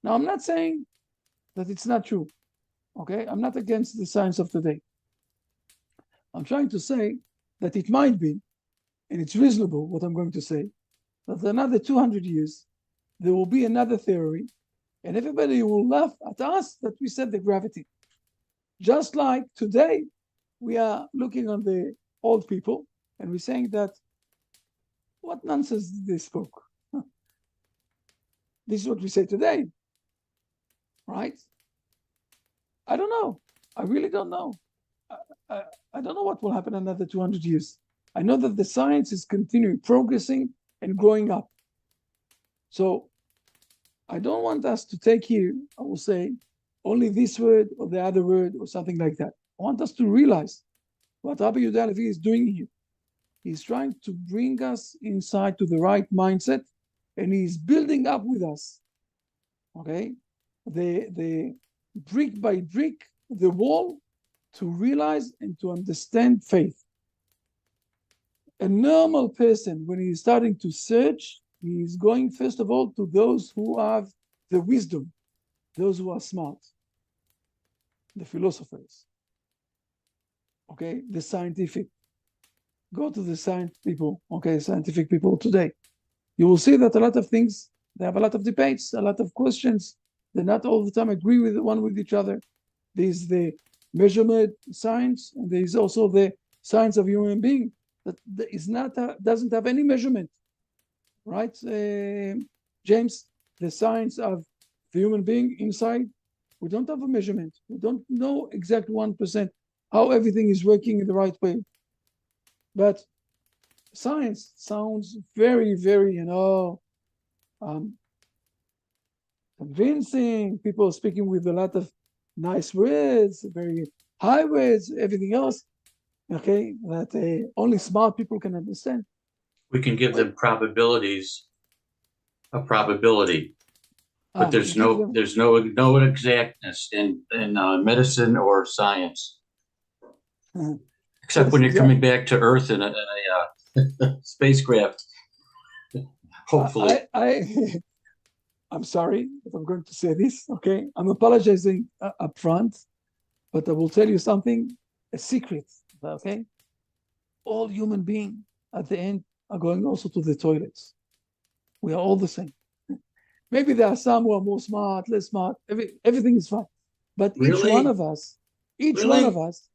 Now, I'm not saying that it's not true. Okay, I'm not against the science of today. I'm trying to say that it might be, and it's reasonable what I'm going to say, that another 200 years, there will be another theory, and everybody will laugh at us that we said the gravity. Just like today, we are looking on the old people, and we're saying that, what nonsense they spoke. This is what we say today, right? I don't know. I really don't know. I don't know what will happen in another 200 years. I know that the science is continuing, progressing and growing up. So I don't want us to take here, I will say, only this word or the other word or something like that. I want us to realize what Rabbi Judah Halevi is doing here. He's trying to bring us inside to the right mindset and he's building up with us. Okay, the brick by brick the wall to realize and to understand faith. A normal person, when he's starting to search, he's going first of all to those who have the wisdom, those who are smart, the philosophers, okay, the scientific. Go to the science people, okay, scientific people today. You will see that a lot of things, they have a lot of debates, a lot of questions. They not all the time agree with each other. There's the measurement science, and there is also the science of human being that is not doesn't have any measurement, right? James, the science of the human being inside, we don't have a measurement. We don't know exact 1% how everything is working in the right way. But science sounds very, very, convincing. People speaking with a lot of nice words, very high words, everything else, okay, that only smart people can understand. We can give them probabilities, a probability, but there's no exactness in medicine or science, except when you're coming back to Earth in a spacecraft. Hopefully, I'm sorry if I'm going to say this. Okay, I'm apologizing up front, but I will tell you something, a secret. Okay, all human beings at the end are going also to the toilets. We are all the same. Maybe there are some who are more smart, less smart. Everything is fine, but Really? each one of us,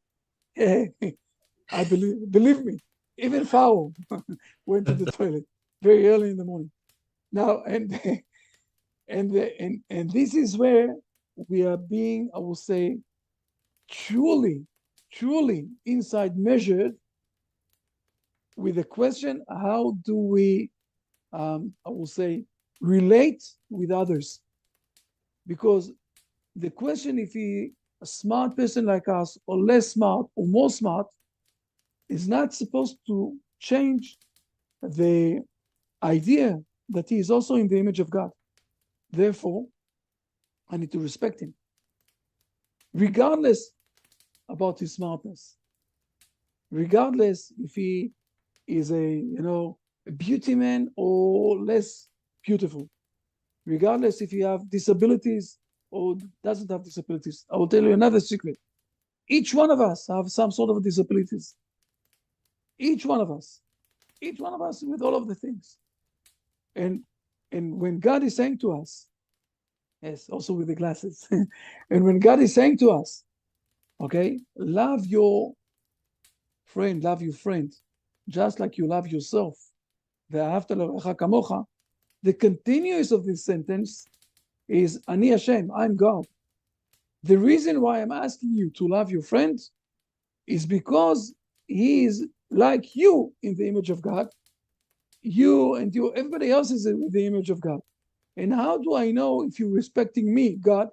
I believe me, even Pharaoh went to the toilet very early in the morning. Now, and this is where we are being, I will say, truly inside measured with the question, how do we, I will say, relate with others? Because the question, if a smart person like us, or less smart, or more smart, is not supposed to change the idea that he is also in the image of God. Therefore, I need to respect him, regardless about his smartness, regardless if he is a beauty man or less beautiful, regardless if he have disabilities or doesn't have disabilities. I will tell you another secret. Each one of us have some sort of disabilities. Each one of us with all of the things. And when God is saying to us, yes, also with the glasses, and when God is saying to us, okay, love your friend, just like you love yourself, the continuous of this sentence is Ani Hashem, I'm God. The reason why I'm asking you to love your friend is because he is like you in the image of God. You and everybody else is in the image of God. And how do I know if you're respecting me, God?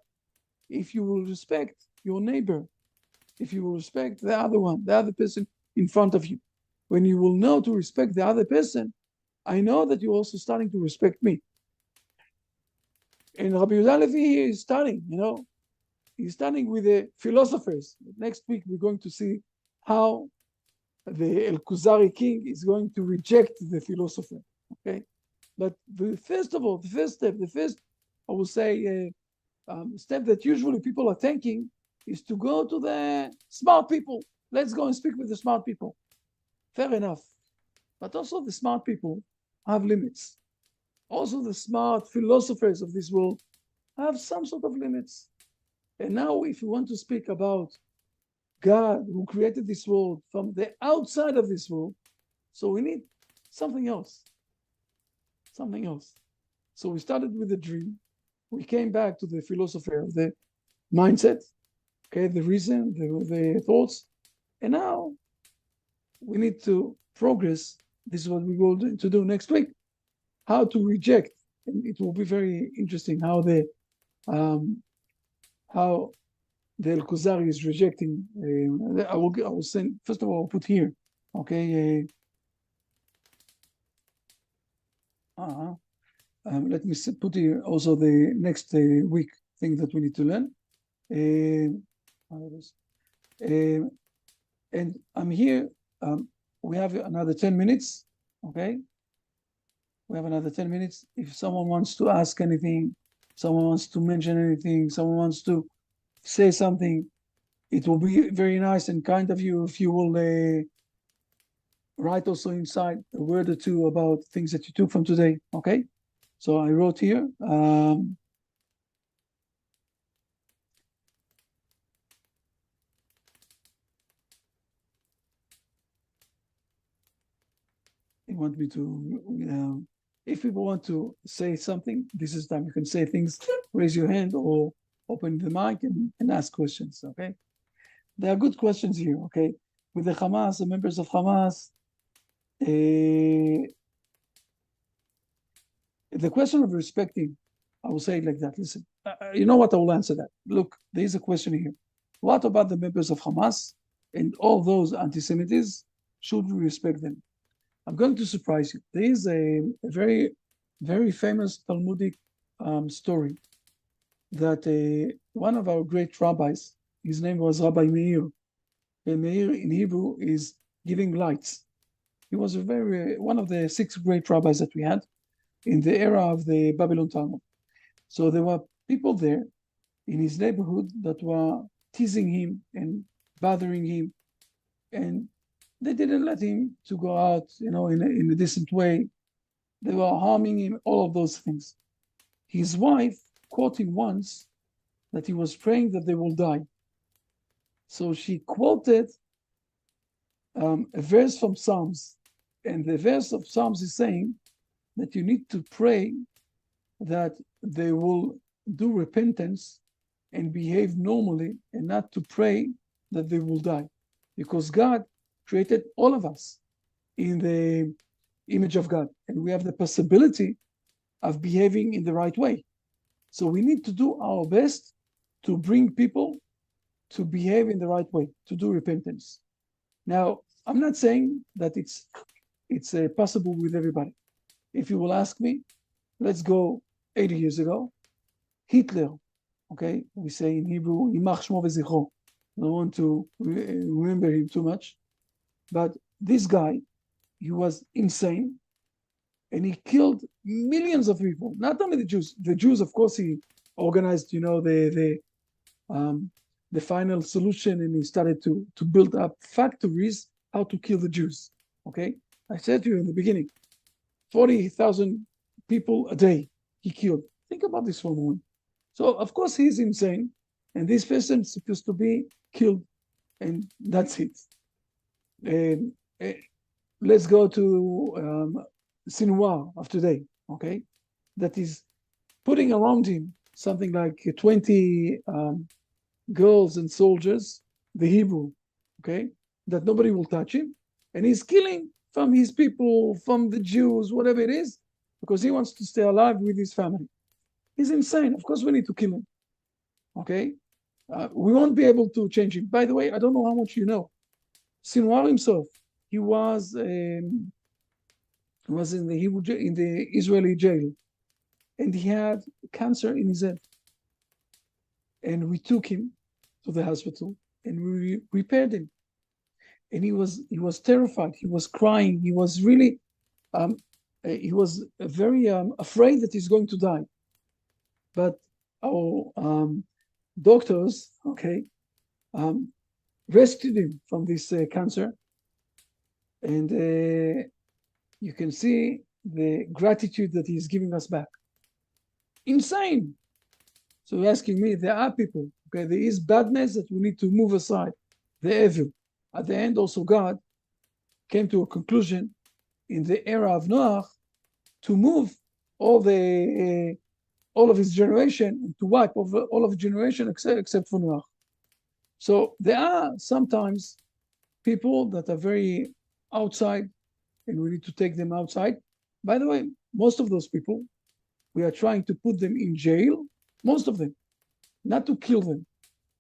If you will respect your neighbor, if you will respect the other one, the other person in front of you. When you will know to respect the other person, I know that you're also starting to respect me. And Rabbi Judah Halevi is starting, he's starting with the philosophers. Next week, we're going to see how the Kuzari king is going to reject the philosopher, okay? But first of all, the first step, I will say, step that usually people are taking is to go to the smart people. Let's go and speak with the smart people. Fair enough. But also the smart people have limits. Also the smart philosophers of this world have some sort of limits. And now if you want to speak about God who created this world from the outside of this world, so we need something else. Something else. So we started with the dream. We came back to the philosopher of the mindset, okay, the reason, the thoughts. And now we need to progress. This is what we're going to do next week. How to reject. And it will be very interesting how the Kuzari is rejecting. I will send, first of all, I'll put here, okay. let me put here also the next week thing that we need to learn. And I'm here. We have another 10 minutes. Okay. We have another 10 minutes. If someone wants to ask anything, someone wants to mention anything, someone wants to say something, it will be very nice and kind of you if you will write also inside a word or two about things that you took from today. Okay. So I wrote here. You want me to, if people want to say something, this is time. You can say things, raise your hand or open the mic and ask questions, okay? There are good questions here, okay? With the Hamas, the members of Hamas, the question of respecting, I will say it like that. Listen, you know what? I will answer that. Look, there is a question here. What about the members of Hamas and all those anti-Semites? Should we respect them? I'm going to surprise you. There is a very, very famous Talmudic story that one of our great rabbis, his name was Rabbi Meir. And Meir in Hebrew is giving lights. He was one of the 6 great rabbis that we had in the era of the Babylon Talmud. So there were people there in his neighborhood that were teasing him and bothering him, and they didn't let him to go out, in a decent way. They were harming him, all of those things. His wife caught him once that he was praying that they will die. So she quoted a verse from Psalms. And the verse of Psalms is saying that you need to pray that they will do repentance and behave normally, and not to pray that they will die. Because God created all of us in the image of God, and we have the possibility of behaving in the right way. So we need to do our best to bring people to behave in the right way, to do repentance. Now, I'm not saying that it's possible with everybody. If you will ask me, let's go 80 years ago. Hitler, okay, we say in Hebrew, Yimach Shmo v'zichro. I don't want to remember him too much. But this guy, he was insane, and he killed millions of people. Not only the Jews. The Jews, of course, he organized, the final solution, and he started to build up factories how to kill the Jews. Okay, I said to you in the beginning, 40,000 people a day he killed. Think about this for a moment. So of course he's insane, and this person is supposed to be killed, and that's it. Let's go to Sinwar of today, okay? That is putting around him something like 20 girls and soldiers, the Hebrew, okay? That nobody will touch him. And he's killing from his people, from the Jews, whatever it is, because he wants to stay alive with his family. He's insane. Of course we need to kill him, okay? We won't be able to change him. By the way, I don't know how much you know. Sinwar himself, he was in the Israeli jail, and he had cancer in his head. And we took him to the hospital, and we repaired him. And he was terrified. He was crying. He was really, he was very afraid that he's going to die. But our doctors, okay, rescued him from this cancer, and you can see the gratitude that he's giving us back. Insane. So you're asking me, there are people, okay, there is badness that we need to move aside, the evil. At the end, also God came to a conclusion in the era of Noah to move all of his generation, and to wipe over all of his generation except for Noah. So there are sometimes people that are very outside, and we need to take them outside. By the way, most of those people, we are trying to put them in jail, most of them, not to kill them.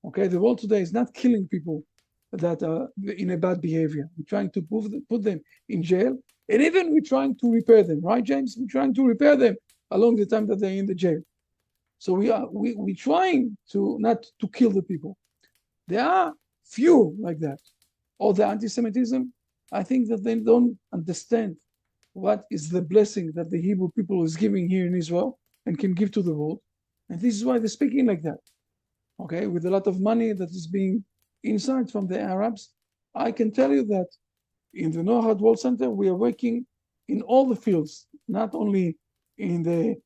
Okay, the world today is not killing people that are in a bad behavior. We're trying to put them in jail, and even we're trying to repair them, right, James? We're trying to repair them along the time that they're in the jail. So we trying to not to kill the people. There are few like that. Or the anti-Semitism, I think that they don't understand what is the blessing that the Hebrew people is giving here in Israel and can give to the world. And this is why they're speaking like that. Okay, with a lot of money that is being inside from the Arabs. I can tell you that in the Noahad World Center, we are working in all the fields, not only in the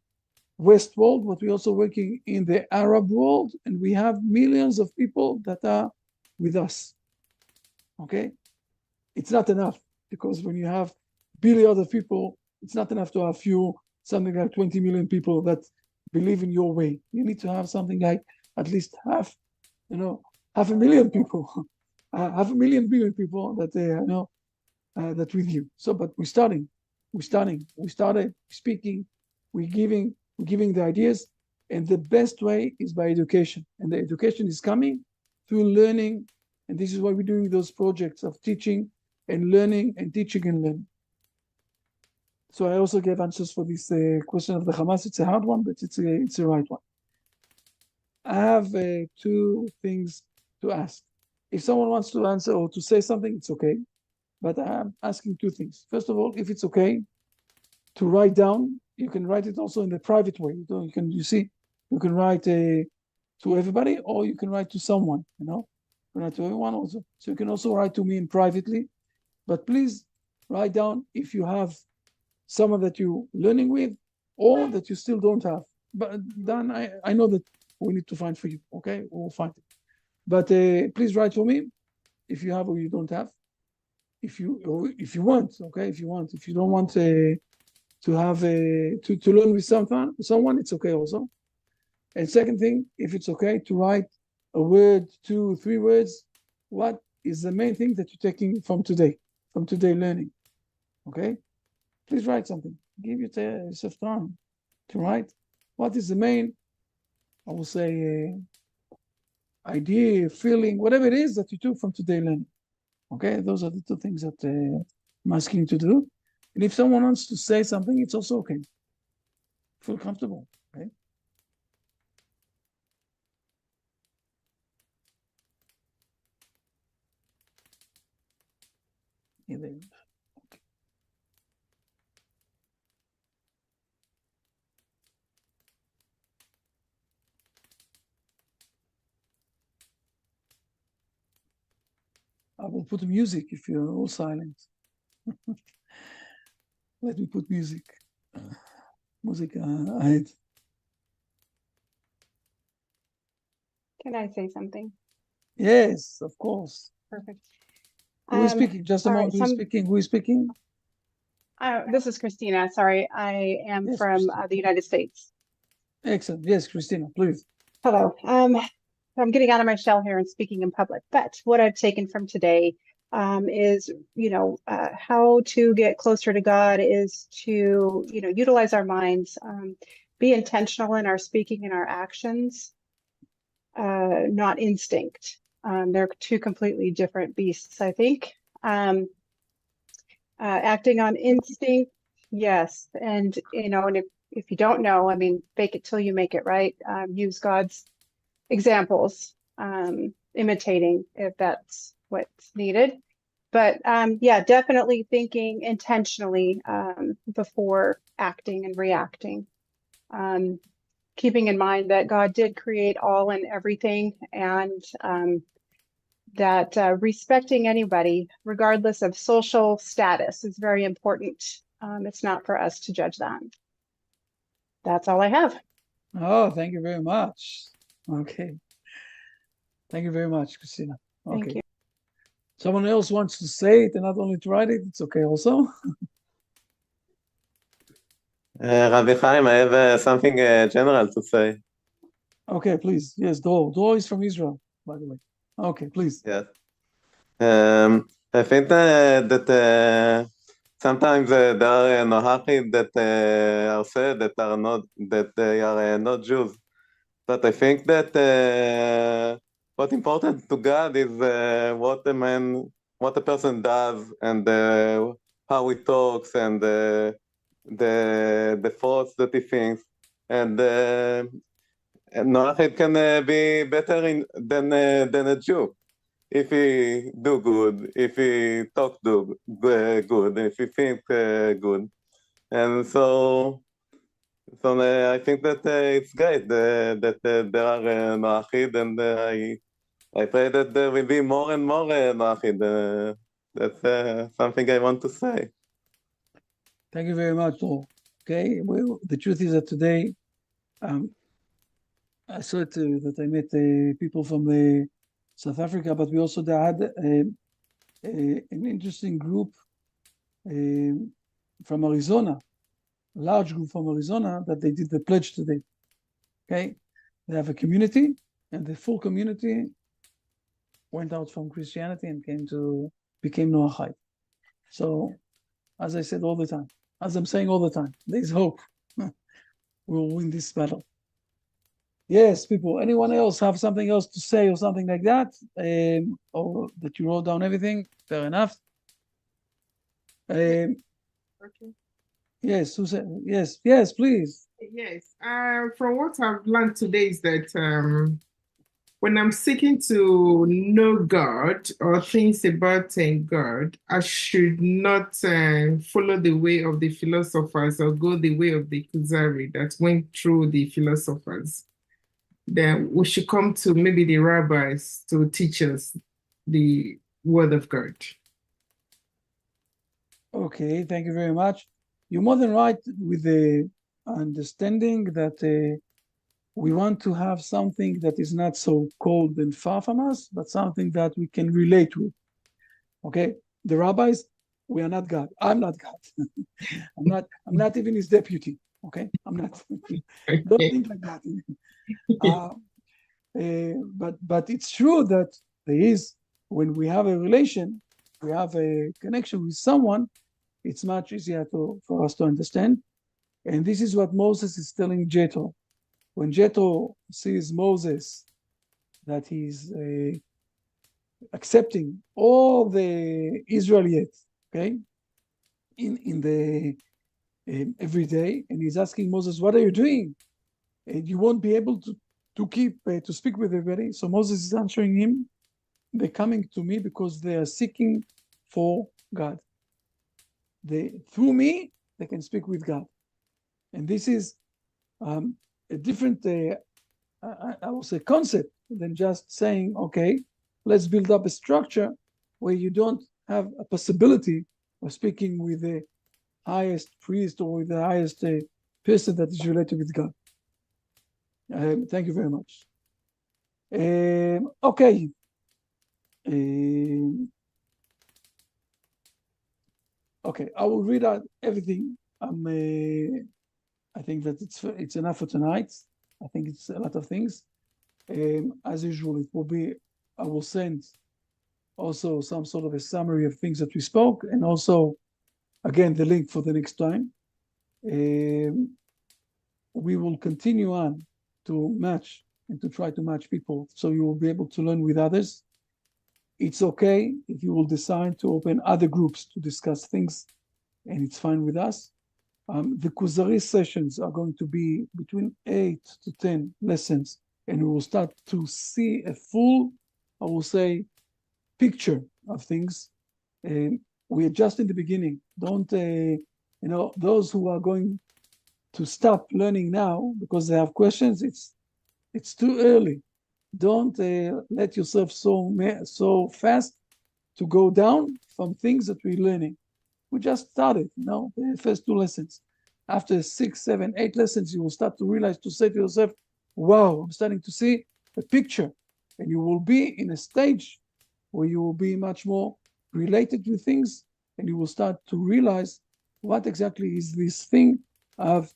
West world, but we're also working in the Arab world, and we have millions of people that are with us. Okay? It's not enough, because when you have billions of people, it's not enough to have something like 20 million people that believe in your way. You need to have something like at least half a million people, half a million billion people that that with you. So, but we're started, speaking, we're giving the ideas, and the best way is by education. And the education is coming through learning, and this is why we're doing those projects of teaching and learning and teaching and learning. So I also gave answers for this question of the Hamas. It's a hard one, but it's a right one. I have two things to ask. If someone wants to answer or to say something, it's okay. But I'm asking two things. First of all, if it's okay to write down, you can write it also in the private way. You can write to everybody, or you can write to someone, you can write to everyone also. So you can also write to me in privately, but please write down if you have someone that you're learning with or that you still don't have. But then I know that we need to find for you, okay? We'll find it. But please write for me if you have or you don't have. If you want, okay? If you don't want to have to learn with someone, it's okay also. And second thing, if it's okay to write a word, 2, 3 words, what is the main thing that you're taking from today learning, okay? Please write something. Give yourself time to write. What is the main, I will say, idea, feeling, whatever it is that you took from today learning. Okay, those are the two things that I'm asking you to do. And if someone wants to say something, it's also okay. Feel comfortable, okay? Yeah, okay. I will put music if you're all silent. Let me put music. Music ahead. Can I say something? Yes, of course. Perfect. Who is speaking? Just a moment. Who is speaking? This is Christina. Sorry, I am from the United States. Excellent. Yes, Christina, please. Hello. I'm getting out of my shell here and speaking in public, but what I've taken from today is, how to get closer to God is to, utilize our minds, be intentional in our speaking and our actions, not instinct. They're two completely different beasts, I think. Acting on instinct, yes. And, and if you don't know, fake it till you make it, right? Use God's examples, imitating if that's what's needed. But definitely thinking intentionally before acting and reacting. Keeping in mind that God did create all and everything, and that respecting anybody, regardless of social status, is very important. It's not for us to judge that. That's all I have. Oh, thank you very much. Okay. Thank you very much, Christina. Okay. Thank you. Someone else wants to say it and not only to write it, it's okay also. Rabbi Chaim, I have something general to say. Okay, please. Yes, Dor is from Israel, by the way. Okay, please. Yes. I think that sometimes there are Nohachim that are said that they are not Jews. But I think that what's important to God is what a person does and how he talks and the thoughts that he thinks, and Noachid can be better than a Jew if he do good, if he talk good, if he think good, and so I think that it's great that there are Noachid, and I pray that there will be more and more Noachid. That's something I want to say. Thank you very much, Tor. Okay, well, the truth is that today, I saw it that I met people from South Africa, but we also had an interesting group from Arizona, a large group from Arizona, that they did the pledge today. Okay, they have a community, and the full community went out from Christianity and became Noachide. So, as I said all the time, as I'm saying all the time, there's hope. We'll win this battle. Yes, people. Anyone else have something else to say or something like that? Or that you wrote down everything? Fair enough. Okay. Yes, Susan. Yes, please. Yes. From what I've learned today is that when I'm seeking to know God or things about God, I should not follow the way of the philosophers or go the way of the Kuzari that went through the philosophers. Then we should come to maybe the rabbis to teach us the word of God. Okay, thank you very much. You're more than right with the understanding that we want to have something that is not so cold and far from us, but something that we can relate with. Okay, the rabbis, we are not God. I'm not God. I'm not even his deputy. Okay, I'm not. Don't think like that. But it's true that there is, when we have a relation, we have a connection with someone, it's much easier for us to understand. And this is what Moses is telling Jethro. When Jethro sees Moses, that he's accepting all the Israelites, okay, in the every day, and he's asking Moses, "What are you doing? And you won't be able to speak with everybody." So Moses is answering him, "They're coming to me because they are seeking for God. Through me, they can speak with God." And this is a different, I will say, concept than just saying, okay, let's build up a structure where you don't have a possibility of speaking with the highest priest or with the highest person that is related with God. Thank you very much. Okay. Okay, I will read out everything. I think that it's enough for tonight. I think it's a lot of things. As usual, I will send also some sort of a summary of things that we spoke, and also, again, the link for the next time. We will continue on to match and to try to match people, so you will be able to learn with others. It's okay if you will decide to open other groups to discuss things, and it's fine with us. The Kuzari sessions are going to be between 8 to 10 lessons, and we will start to see a full, I will say, picture of things. We are just in the beginning. Don't, those who are going to stop learning now because they have questions, it's too early. Don't let yourself so fast to go down from things that we're learning. We just started, the first 2 lessons. After 6, 7, 8 lessons, you will start to realize, to say to yourself, wow, I'm starting to see a picture. And you will be in a stage where you will be much more related with things, and you will start to realize what exactly is this thing of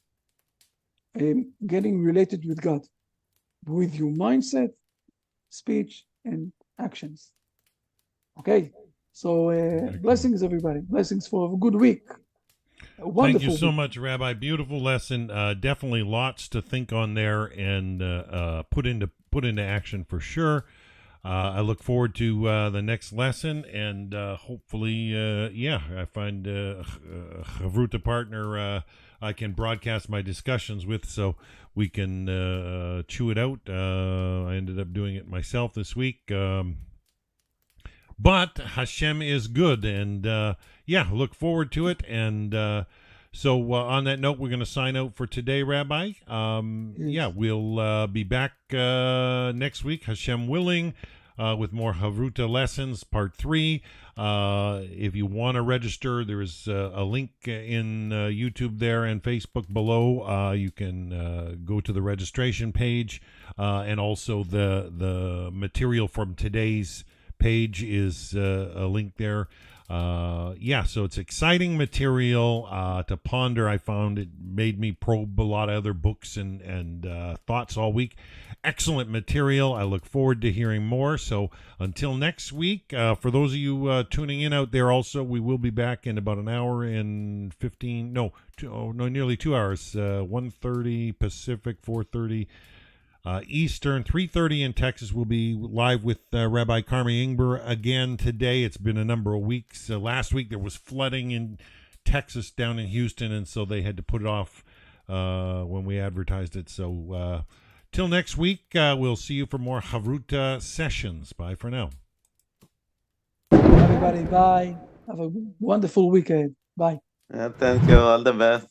getting related with God, with your mindset, speech, and actions. Okay, so blessings, everybody. Blessings for a good week. Thank you so much, Rabbi. Beautiful lesson. Definitely lots to think on there and put into action for sure. I look forward to the next lesson, and hopefully, I find a Chavruta partner I can broadcast my discussions with, so we can chew it out. I ended up doing it myself this week, but Hashem is good, and look forward to it. And so on that note, we're going to sign out for today, Rabbi. Yes. We'll be back next week, Hashem willing, with more Havruta lessons, part 3. If you want to register, there is a link in YouTube there and Facebook below. You can go to the registration page, and also the material from today's page is a link there. So it's exciting material to ponder. I found it made me probe a lot of other books and thoughts all week. Excellent material. I look forward to hearing more. So until next week, for those of you tuning in out there also, we will be back in about an hour and 15, nearly 2 hours, 1:30 Pacific, 4:30 Eastern, 3:30 in Texas. We'll be live with Rabbi Carmi Ingber again today. It's been a number of weeks. Last week there was flooding in Texas down in Houston, and so they had to put it off when we advertised it. So till next week, we'll see you for more Havruta sessions. Bye for now. Everybody, bye. Have a wonderful weekend. Bye. Thank you. All the best.